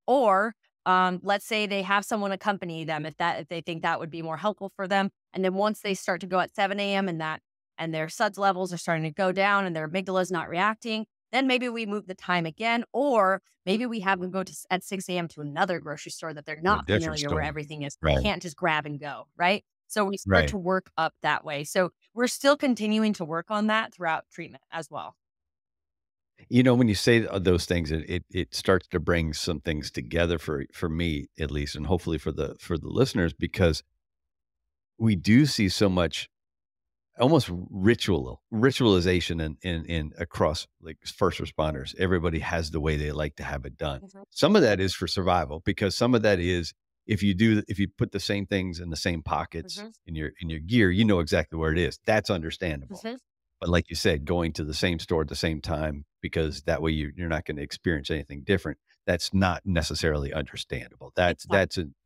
Or let's say they have someone accompany them if they think that would be more helpful for them. And then once they start to go at 7 a.m. and their SUDS levels are starting to go down and their amygdala is not reacting, then maybe we move the time again, or maybe we have them go at 6 a.m. to another grocery store that they're not familiar where everything is. They can't just grab and go, right? So we start to work up that way. So we're still continuing to work on that throughout treatment as well. When you say those things, it starts to bring some things together for me, at least, and hopefully for the listeners, because we do see so much almost ritualization in across like first responders. Everybody has the way they like to have it done. Some of that is for survival, because some of that is if you put the same things in the same pockets in your gear, you know exactly where it is. That's understandable. But like you said, going to the same store at the same time, because that way you're not going to experience anything different, that's not necessarily understandable. That's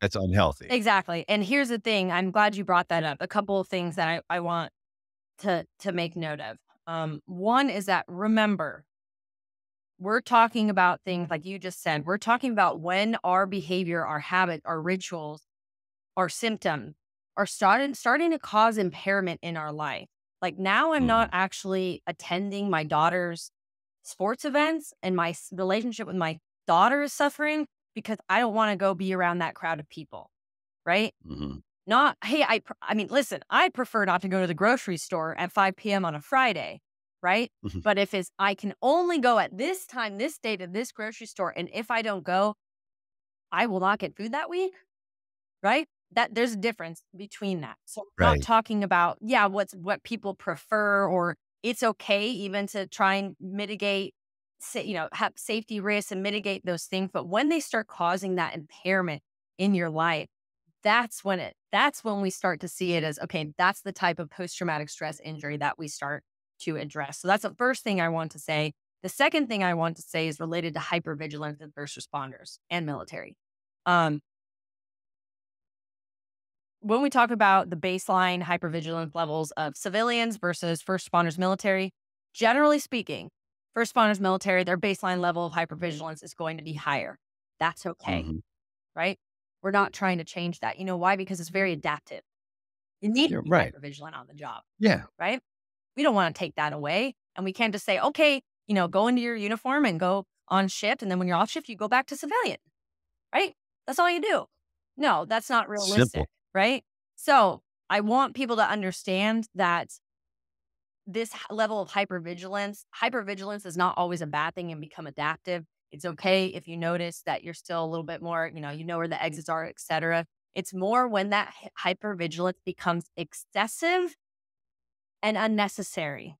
unhealthy. Exactly. And here's the thing. I'm glad you brought that up. A couple of things that I want to make note of. One is that, remember, we're talking about things like you just said. We're talking about when our behavior, our habit, our rituals, our symptoms are starting to cause impairment in our life. Like now I'm not actually attending my daughter's sports events and my relationship with my daughter is suffering because I don't want to go be around that crowd of people, right? Not, hey, I mean, listen, I prefer not to go to the grocery store at 5 p.m. on a Friday, right? But if I can only go at this time, this day to this grocery store, and if I don't go, I will not get food that week, right? That there's a difference between that. So I'm not talking about, what people prefer, or it's okay even to try and mitigate, have safety risks and mitigate those things. But when they start causing that impairment in your life, that's when we start to see it as, okay, that's the type of post-traumatic stress injury that we start to address. So that's the first thing I want to say. The second thing I want to say is related to hypervigilance in first responders and military. When we talk about the baseline hypervigilance levels of civilians versus first responders military, generally speaking, first responders military, their baseline level of hypervigilance is going to be higher. That's okay, right? We're not trying to change that. You know why? Because it's very adaptive. You need to be hypervigilant on the job. Right? We don't want to take that away. And we can't just say, okay, go into your uniform and go on shift. And then when you're off shift, you go back to civilian, right? That's all you do. No, that's not realistic. Simple. Right? So I want people to understand that this level of hypervigilance is not always a bad thing and become adaptive. It's okay if you notice that you're still a little bit more, you know where the exits are, et cetera. It's more when that hypervigilance becomes excessive and unnecessary,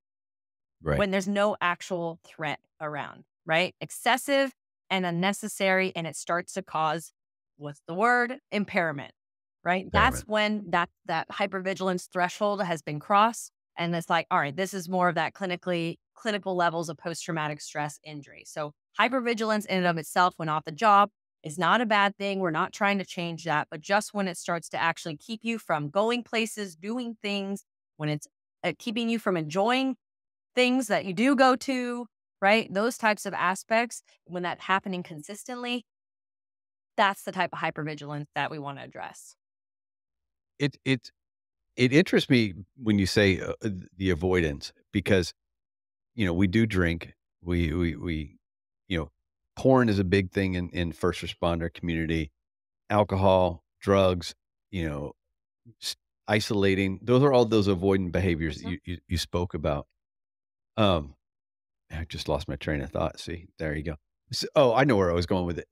Right. when there's no actual threat around, right? Excessive and unnecessary, and it starts to cause, what's the word? Impairment, right? That's when that hypervigilance threshold has been crossed. And it's like, all right, this is more of that clinical levels of post-traumatic stress injury. So hypervigilance in and of itself, when off the job, is not a bad thing. We're not trying to change that, but just when it starts to actually keep you from going places, doing things, when it's keeping you from enjoying things that you do go to, right? Those types of aspects, when that's happening consistently, that's the type of hypervigilance that we want to address. It interests me when you say the avoidance, because, we do drink. We porn is a big thing in first responder community. Alcohol, drugs, you know, isolating. Those are all those avoidant behaviors that you spoke about. I just lost my train of thought. See, there you go. I know where I was going with it.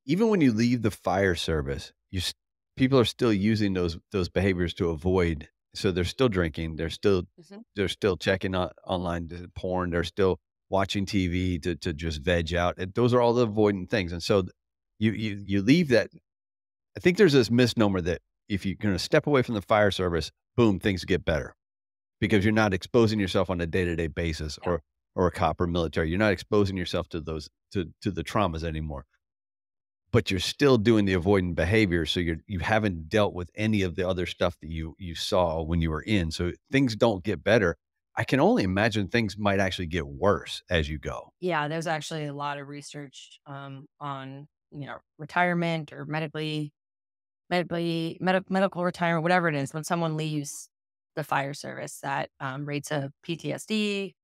Even when you leave the fire service, people are still using those behaviors to avoid. So they're still drinking. They're still checking online porn. They're still watching TV to just veg out. Those are all the avoidant things. And so you leave that. I think there's this misnomer that if you're going to step away from the fire service, boom, things get better, because you're not exposing yourself on a day-to-day basis, or a cop or military. You're not exposing yourself to those, to the traumas anymore, but you're still doing the avoidant behavior. So you haven't dealt with any of the other stuff that you saw when you were in. So things don't get better. I can only imagine things might actually get worse as you go. Yeah, there's actually a lot of research on retirement or medical retirement, whatever it is, when someone leaves the fire service, that rates of PTSD,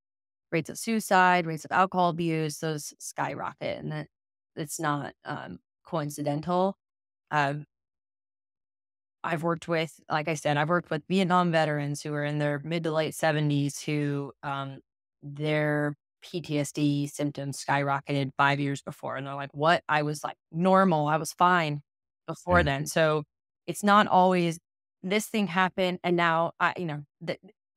rates of suicide, rates of alcohol abuse, those skyrocket, and that it's not coincidental. I've worked with, like I said, I've worked with Vietnam veterans who are in their mid to late 70s who their PTSD symptoms skyrocketed 5 years before. And they're like, what? I was like normal. I was fine before then. So it's not always this thing happened and now I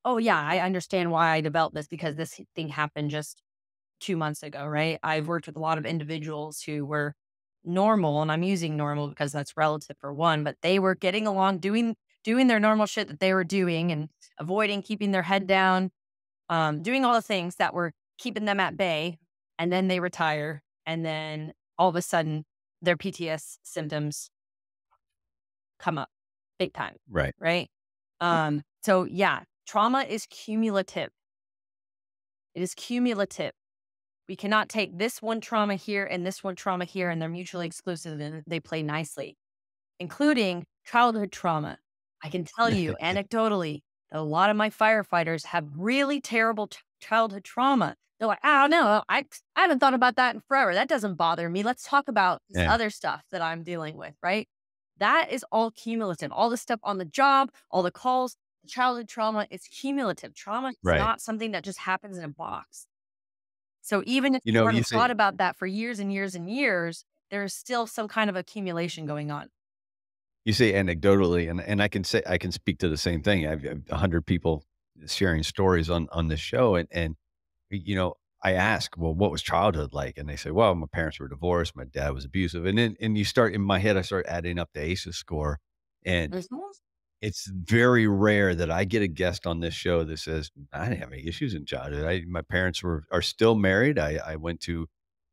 understand why I developed this, because this thing happened just 2 months ago, right? I've worked with a lot of individuals who were normal, and I'm using normal because that's relative for one, but they were getting along, doing their normal shit that they were doing and avoiding, keeping their head down, doing all the things that were keeping them at bay. And then they retire. And then all of a sudden their PTS symptoms come up big time. Right. Right. So yeah, trauma is cumulative. It is cumulative. We cannot take this one trauma here and this one trauma here, and they're mutually exclusive and they play nicely, including childhood trauma. I can tell you anecdotally that a lot of my firefighters have really terrible childhood trauma. They're like, I don't know. I haven't thought about that in forever. That doesn't bother me. Let's talk about this other stuff that I'm dealing with, right? That is all cumulative. All the stuff on the job, all the calls, the childhood trauma is cumulative. Trauma is not something that just happens in a box. So even if you haven't thought about that for years and years and years, there's still some kind of accumulation going on. You say anecdotally, and I can speak to the same thing. I've 100 people sharing stories on this show, and I ask, well, what was childhood like? And they say, well, my parents were divorced, my dad was abusive, and then you start, in my head, I start adding up the ACEs score, and it's very rare that I get a guest on this show that says, I didn't have any issues in childhood. My parents are still married. I went to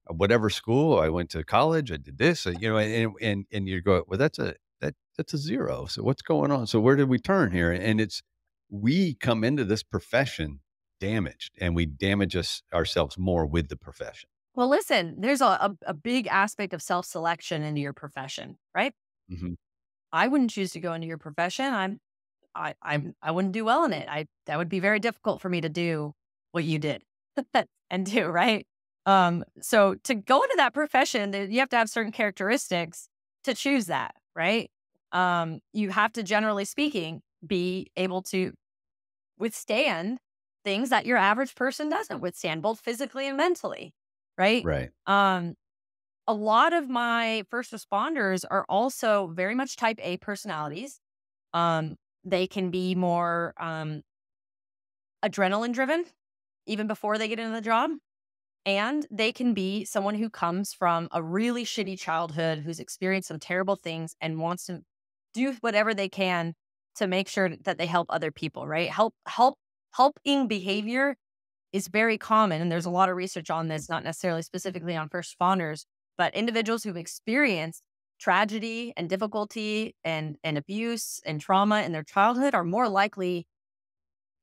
whatever school. I went to college. I did this, and you go, well, that's a zero. So what's going on? So where did we turn here? And we come into this profession damaged, and we damage ourselves more with the profession. Well, listen, there's a big aspect of self-selection into your profession, right? Mm-hmm. I wouldn't choose to go into your profession. I wouldn't do well in it. That would be very difficult for me to do what you did and do, right? So to go into that profession, you have to have certain characteristics to choose that, right? You have to, generally speaking, be able to withstand things that your average person doesn't withstand, both physically and mentally, right? Right. a lot of my first responders are also very much type A personalities. They can be more adrenaline driven even before they get into the job. And they can be someone who comes from a really shitty childhood, who's experienced some terrible things and wants to do whatever they can to make sure that they help other people, right? Helping behavior is very common. And there's a lot of research on this, not necessarily specifically on first responders, but individuals who've experienced tragedy and difficulty and abuse and trauma in their childhood are more likely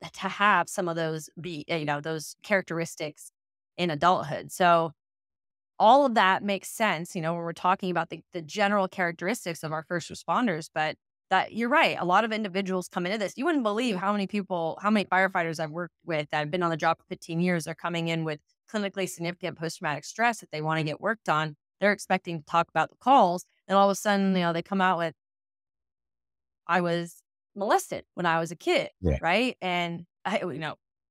to have some of those those characteristics in adulthood. So all of that makes sense, when we're talking about the general characteristics of our first responders. But that you're right, a lot of individuals come into this. You wouldn't believe how many firefighters I've worked with that have been on the job for 15 years are coming in with clinically significant post-traumatic stress that they want to get worked on. They're expecting to talk about the calls, and all of a sudden, they come out with, I was molested when I was a kid, right? And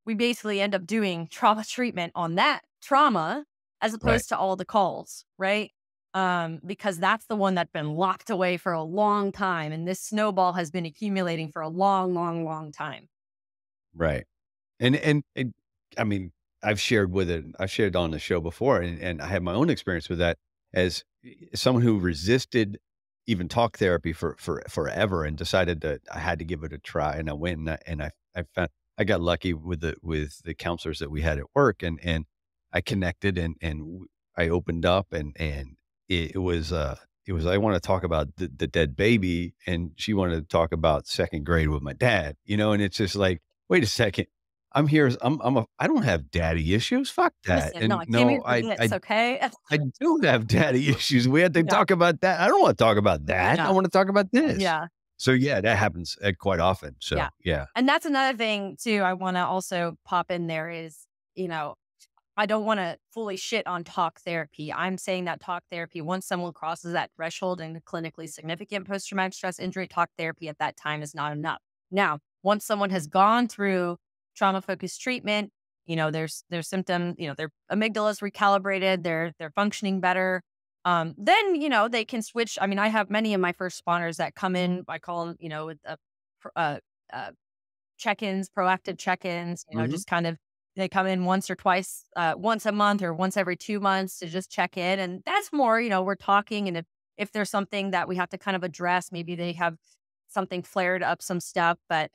we basically end up doing trauma treatment on that trauma as opposed to all the calls, right? Because that's the one that's been locked away for a long time. And this snowball has been accumulating for a long, long, long time. Right. And I mean, I've shared on the show before, and I had my own experience with that as someone who resisted even talk therapy for forever and decided that I had to give it a try. And I went and I found, I got lucky with the counselors that we had at work, and I connected and I opened up, and it was I want to talk about the dead baby, and she wanted to talk about second grade with my dad, and it's just like, wait a second, I'm here. I don't have daddy issues. Fuck that. Listen, I came here for this, okay? I do have daddy issues. We had to talk about that. I don't want to talk about that. I want to talk about this. Yeah. So yeah, that happens quite often. So yeah. And that's another thing too, I want to also pop in there is, I don't want to fully shit on talk therapy. I'm saying that talk therapy, once someone crosses that threshold in clinically significant post-traumatic stress injury, talk therapy at that time is not enough. Now, once someone has gone through trauma-focused treatment, their symptoms, their amygdala is recalibrated, they're functioning better. Then, they can switch. I mean, I have many of my first responders that come in, I call them, with check-ins, proactive check-ins, just kind of, they come in once or twice, once a month or once every 2 months to just check in. And that's more, we're talking. And if there's something that we have to kind of address, maybe they have something flared up, some stuff. But,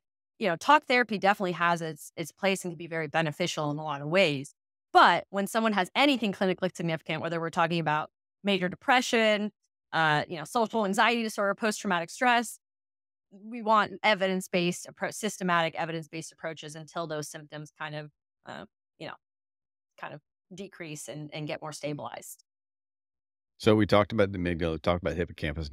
talk therapy definitely has its place and can be very beneficial in a lot of ways. But when someone has anything clinically significant, whether we're talking about major depression, social anxiety disorder, post-traumatic stress, we want evidence-based, systematic evidence-based approaches until those symptoms kind of decrease and get more stabilized. So we talked about the amygdala, talked about hippocampus.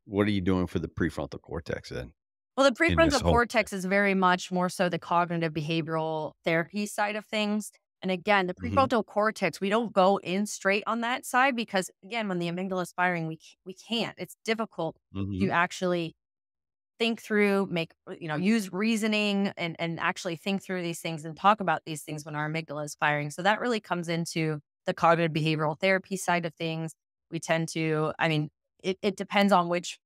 What are you doing for the prefrontal cortex then? Well, the prefrontal cortex is very much more so the cognitive behavioral therapy side of things. And again, the prefrontal cortex, we don't go in straight on that side because, again, when the amygdala is firing, we can't. It's difficult to actually think through, use reasoning and actually think through these things and talk about these things when our amygdala is firing. So that really comes into the cognitive behavioral therapy side of things. We tend to, it depends on which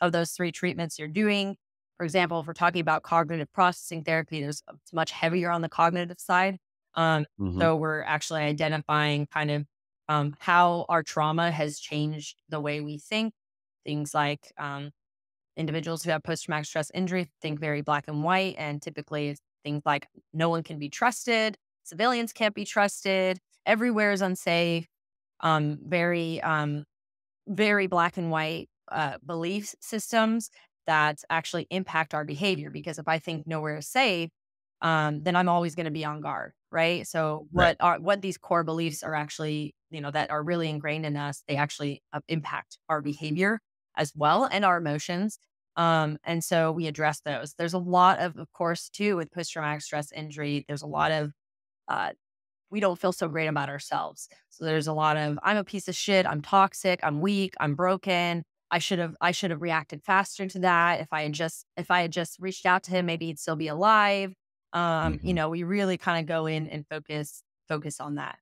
of those three treatments you're doing. For example, if we're talking about cognitive processing therapy, it's much heavier on the cognitive side. So we're actually identifying kind of how our trauma has changed the way we think. Things like individuals who have post-traumatic stress injury think very black and white, and typically it's things like no one can be trusted, civilians can't be trusted, everywhere is unsafe, very black and white belief systems that actually impact our behavior. Because if I think nowhere is safe, then I'm always going to be on guard, right? So what these core beliefs are actually, that are really ingrained in us, they actually impact our behavior as well and our emotions. And so we address those. There's a lot of course, too, with post-traumatic stress injury, there's a lot of, we don't feel so great about ourselves. So there's a lot of, I'm a piece of shit, I'm toxic, I'm weak, I'm broken. I should have reacted faster to that. If I had just reached out to him, maybe he'd still be alive. We really kind of go in and focus on that.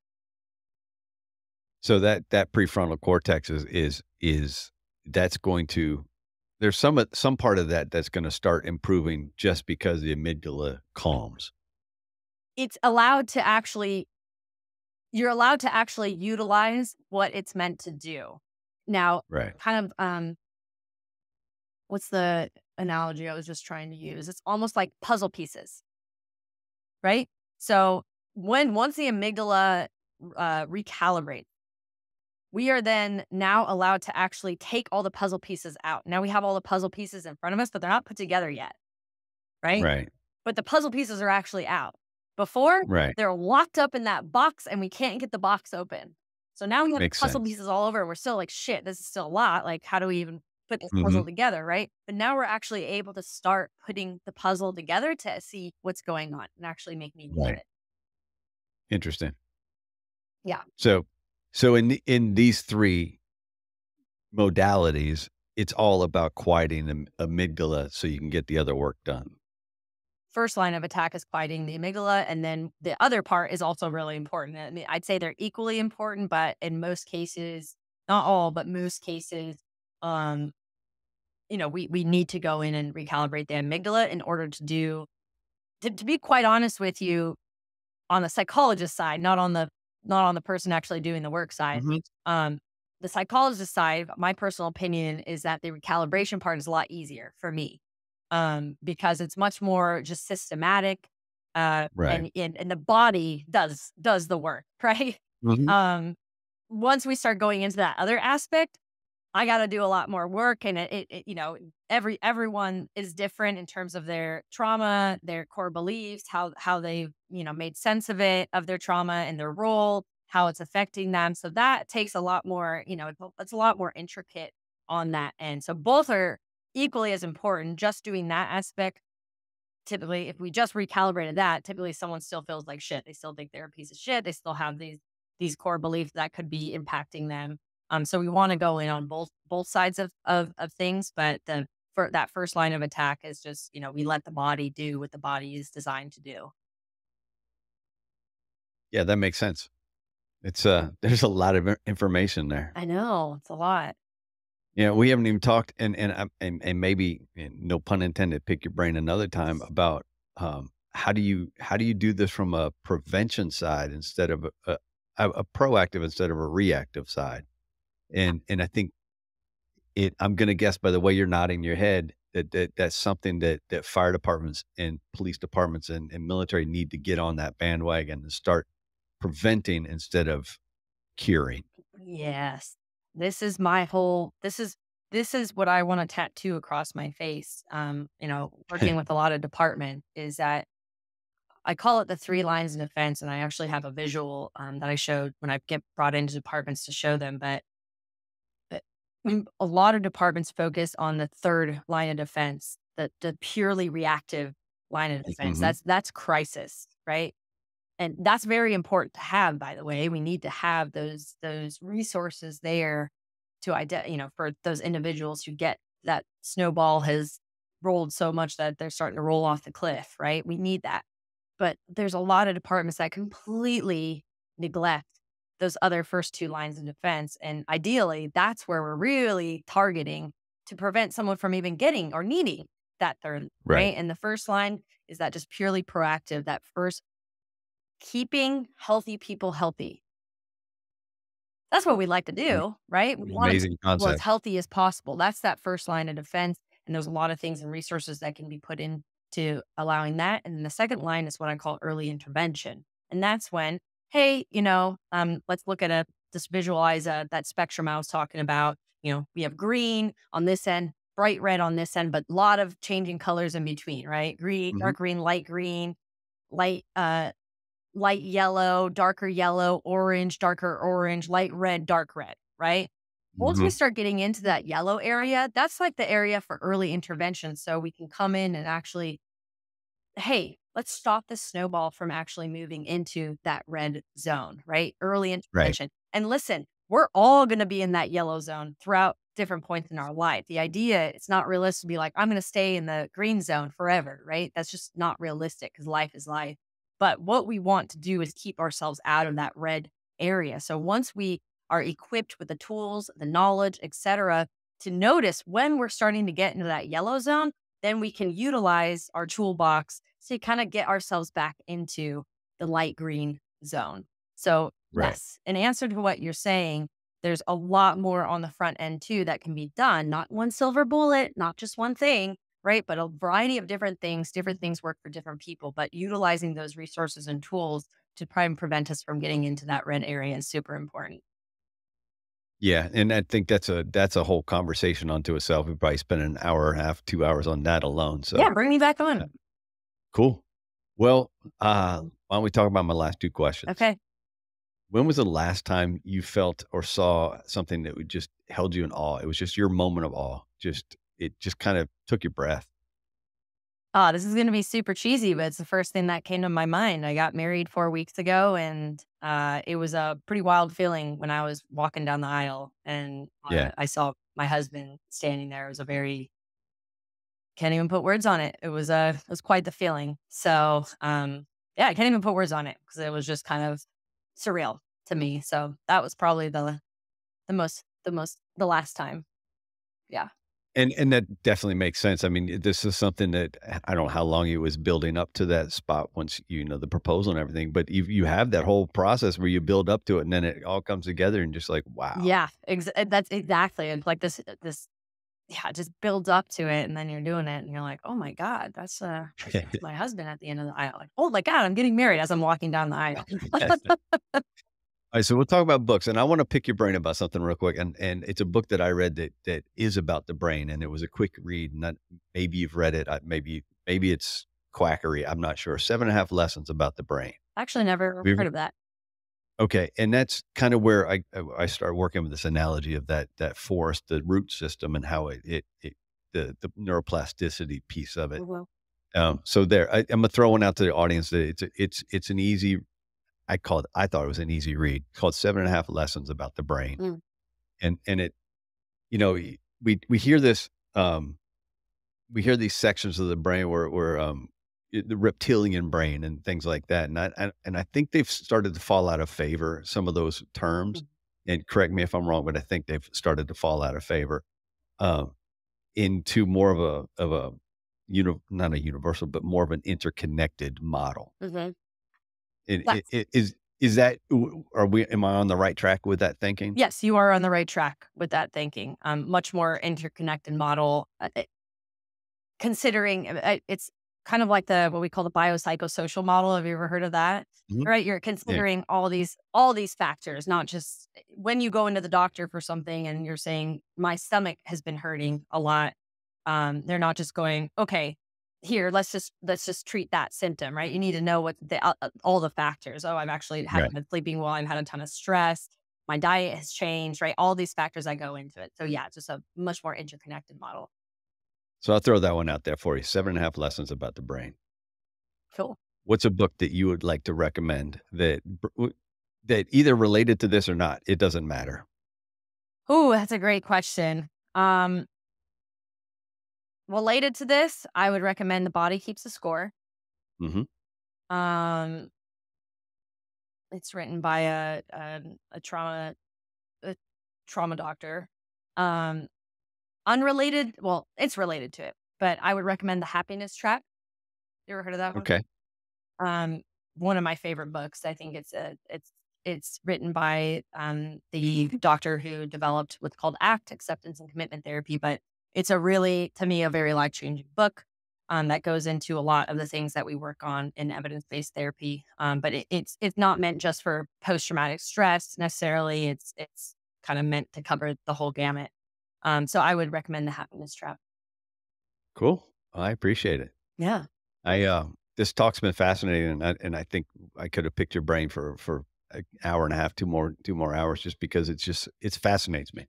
So that prefrontal cortex is that's going to, there's some part of that that's going to start improving just because the amygdala calms. It's allowed to actually, you're allowed to actually utilize what it's meant to do. Now, Right. kind of, what's the analogy I was just trying to use? It's almost like puzzle pieces, right? So once the amygdala recalibrates, we are then now allowed to actually take all the puzzle pieces out. Now we have all the puzzle pieces in front of us, but they're not put together yet, right? Right. But the puzzle pieces are actually out. Before, Right. they're locked up in that box and we can't get the box open. So now we have Makes puzzle sense. pieces all over. We're still like, shit, this is still a lot. Like, how do we even put this Mhm. puzzle together, right? But now we're actually able to start putting the puzzle together to see what's going on and actually make meaning of Right. it. Interesting. Yeah. So in these three modalities, it's all about quieting the amygdala so you can get the other work done. First line of attack is quieting the amygdala. And then the other part is also really important. I mean, I'd say they're equally important, but in most cases, not all, but most cases, we need to go in and recalibrate the amygdala in order to be quite honest with you, on the psychologist side, not on the person actually doing the work side. Mhm. The psychologist side, my personal opinion is that the recalibration part is a lot easier for me. Because it's much more just systematic, Right. and the body does the work, right? Mhm. Once we start going into that other aspect, I got to do a lot more work, and everyone is different in terms of their trauma, their core beliefs, how they made sense of their trauma and their role, how it's affecting them. So that takes a lot more, it's a lot more intricate on that end. So both are equally as important. Just doing that aspect, typically, if we just recalibrated that, typically someone still feels like shit. They still think they're a piece of shit. They still have these core beliefs that could be impacting them. So we want to go in on both sides of things, but for that first line of attack is just, we let the body do what the body is designed to do. Yeah, that makes sense. It's there's a lot of information there. I know, it's a lot. Yeah, we haven't even talked, and maybe, and no pun intended, pick your brain another time about how do you do this from a prevention side instead of a proactive instead of a reactive side, and I think I'm going to guess by the way you're nodding your head that's something that fire departments and police departments and military need to get on that bandwagon and start preventing instead of curing. Yes. This is this is what I want to tattoo across my face. Working with a lot of department is that I call it the 3 lines of defense. And I actually have a visual that I showed when I get brought into departments to show them. But a lot of departments focus on the 3rd line of defense, the purely reactive line of defense. Mhm. That's crisis, right? And that's very important to have, by the way. We need to have those resources there to for those individuals who get that snowball has rolled so much that they're starting to roll off the cliff, right? We need that. But there's a lot of departments that completely neglect those other first 2 lines of defense. And ideally, that's where we're really targeting to prevent someone from even getting or needing that 3rd, Right. right? And the first line is that just purely proactive, that first keeping healthy people healthy. That's what we like to do, right? We want to Amazing keep people as concept. healthy as possible. That's that first line of defense. And there's a lot of things and resources that can be put into allowing that. And then the second line is what I call early intervention. And that's when, hey, let's look at just visualize that spectrum I was talking about. We have green on this end, bright red on this end, but a lot of changing colors in between, right? Green, Mhm. dark green, light yellow, darker orange, light red, dark red, right? Once we Mhm. start getting into that yellow area, that's like the area for early intervention. So we can come in and actually, hey, let's stop the snowball from actually moving into that red zone, right? Early Right. intervention. And listen, we're all going to be in that yellow zone throughout different points in our life. The idea, it's not realistic to be like, I'm going to stay in the green zone forever, right? That's just not realistic because life is life. But what we want to do is keep ourselves out of that red area. So once we are equipped with the tools, the knowledge, etc., to notice when we're starting to get into that yellow zone, then we can utilize our toolbox to kind of get ourselves back into the light green zone. So Right. yes, in answer to what you're saying, there's a lot more on the front end too that can be done. Not one silver bullet, not just one thing, right? But a variety of different things work for different people, but utilizing those resources and tools to try and prevent us from getting into that red area is super important. Yeah, and I think that's a whole conversation unto itself. We probably spend an hour and a half, 2 hours on that alone. So Yeah, bring me back on. cool. Well, why don't we talk about my last two questions? Okay. When was the last time you felt or saw something that would just held you in awe? It was just your moment of awe. It just kind of took your breath. This is going to be super cheesy, but it's the first thing that came to my mind. I got married 4 weeks ago, and it was a pretty wild feeling when I was walking down the aisle and Yeah. I saw my husband standing there. It was can't even put words on it. It was quite the feeling. So, yeah, I can't even put words on it because it was just kind of surreal to me. So that was probably the last time. Yeah. And that definitely makes sense. I mean, this is something that I don't know how long it was building up to that spot once the proposal and everything, but you have that whole process where you build up to it and then it all comes together and just like, wow. Yeah, that's exactly. It's like this, yeah, it just builds up to it. And then you're doing it and you're like, oh my God, that's my husband at the end of the aisle. Like, oh my God, I'm getting married as I'm walking down the aisle. All right, so we'll talk about books, and I want to pick your brain about something real quick. And it's a book that I read that is about the brain, and it was a quick read. Not maybe you've read it, maybe it's quackery. I'm not sure. 7.5 Lessons About the Brain. Actually, never heard of that. Okay, and that's kind of where I started working with this analogy of that forest, the root system, and how the neuroplasticity piece of it. Mm-hmm. So there, I'm gonna throw one out to the audience that it's an easy. I thought it was an easy read. It's called 7.5 Lessons About the Brain. And it, we hear this, we hear these sections of the brain where the reptilian brain and things like that. And I think they've started to fall out of favor, some of those terms, and correct me if I'm wrong, but I think they've started to fall out of favor, into more of a not a universal, but more of an interconnected model. Mm-hmm. Is that, am I on the right track with that thinking? Yes, you are on the right track with that thinking. Much more interconnected model, considering it's kind of like what we call the biopsychosocial model. Have you ever heard of that? Mhm. Right. You're considering all these factors, not just when you go into the doctor for something and you're saying my stomach has been hurting a lot. They're not just going, okay, here, let's just treat that symptom, right? You need to know what all the factors. Oh, I've actually haven't been sleeping well. I've had a ton of stress. My diet has changed, right? All these factors that go into it. So yeah, it's just a much more interconnected model. So I'll throw that one out there for you. 7.5 Lessons About the Brain. Cool. What's a book that you would like to recommend that either related to this or not? It doesn't matter. Oh, that's a great question. Related to this, I would recommend The Body Keeps a Score. Mm-hmm. It's written by a trauma doctor. Unrelated, well, it's related to it, but I would recommend The Happiness Trap. You ever heard of that one? Okay. One of my favorite books. I think it's written by the doctor who developed what's called ACT, Acceptance and Commitment Therapy, but it's to me, a very life-changing book that goes into a lot of the things that we work on in evidence-based therapy. But it's not meant just for post-traumatic stress necessarily. It's kind of meant to cover the whole gamut. So I would recommend The Happiness Trap. Cool. I appreciate it. Yeah. This talk's been fascinating, and I think I could have picked your brain for an hour and a half, two more hours, just because it fascinates me.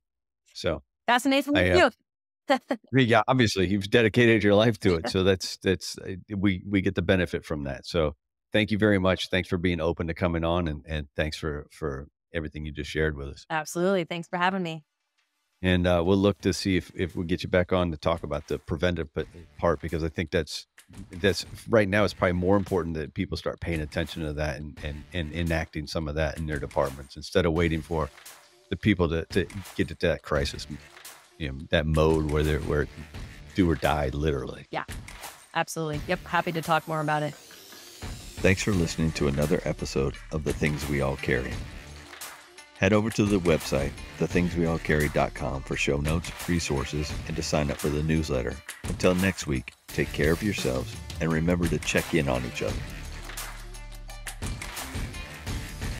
So Fascinates me too. Yeah, obviously you've dedicated your life to it. So that's we get the benefit from that. So thank you very much. Thanks for being open to coming on, and thanks for everything you just shared with us. Absolutely. Thanks for having me. And we'll look to see if we get you back on to talk about the preventive part, because I think that's right now it's probably more important that people start paying attention to that and enacting some of that in their departments instead of waiting for the people to get to that crisis, that mode where do or die, literally. Yeah, absolutely. Yep. Happy to talk more about it. Thanks for listening to another episode of The Things We All Carry. Head over to the website, thethingsweallcarry.com, for show notes, resources, and to sign up for the newsletter. Until next week, take care of yourselves and remember to check in on each other.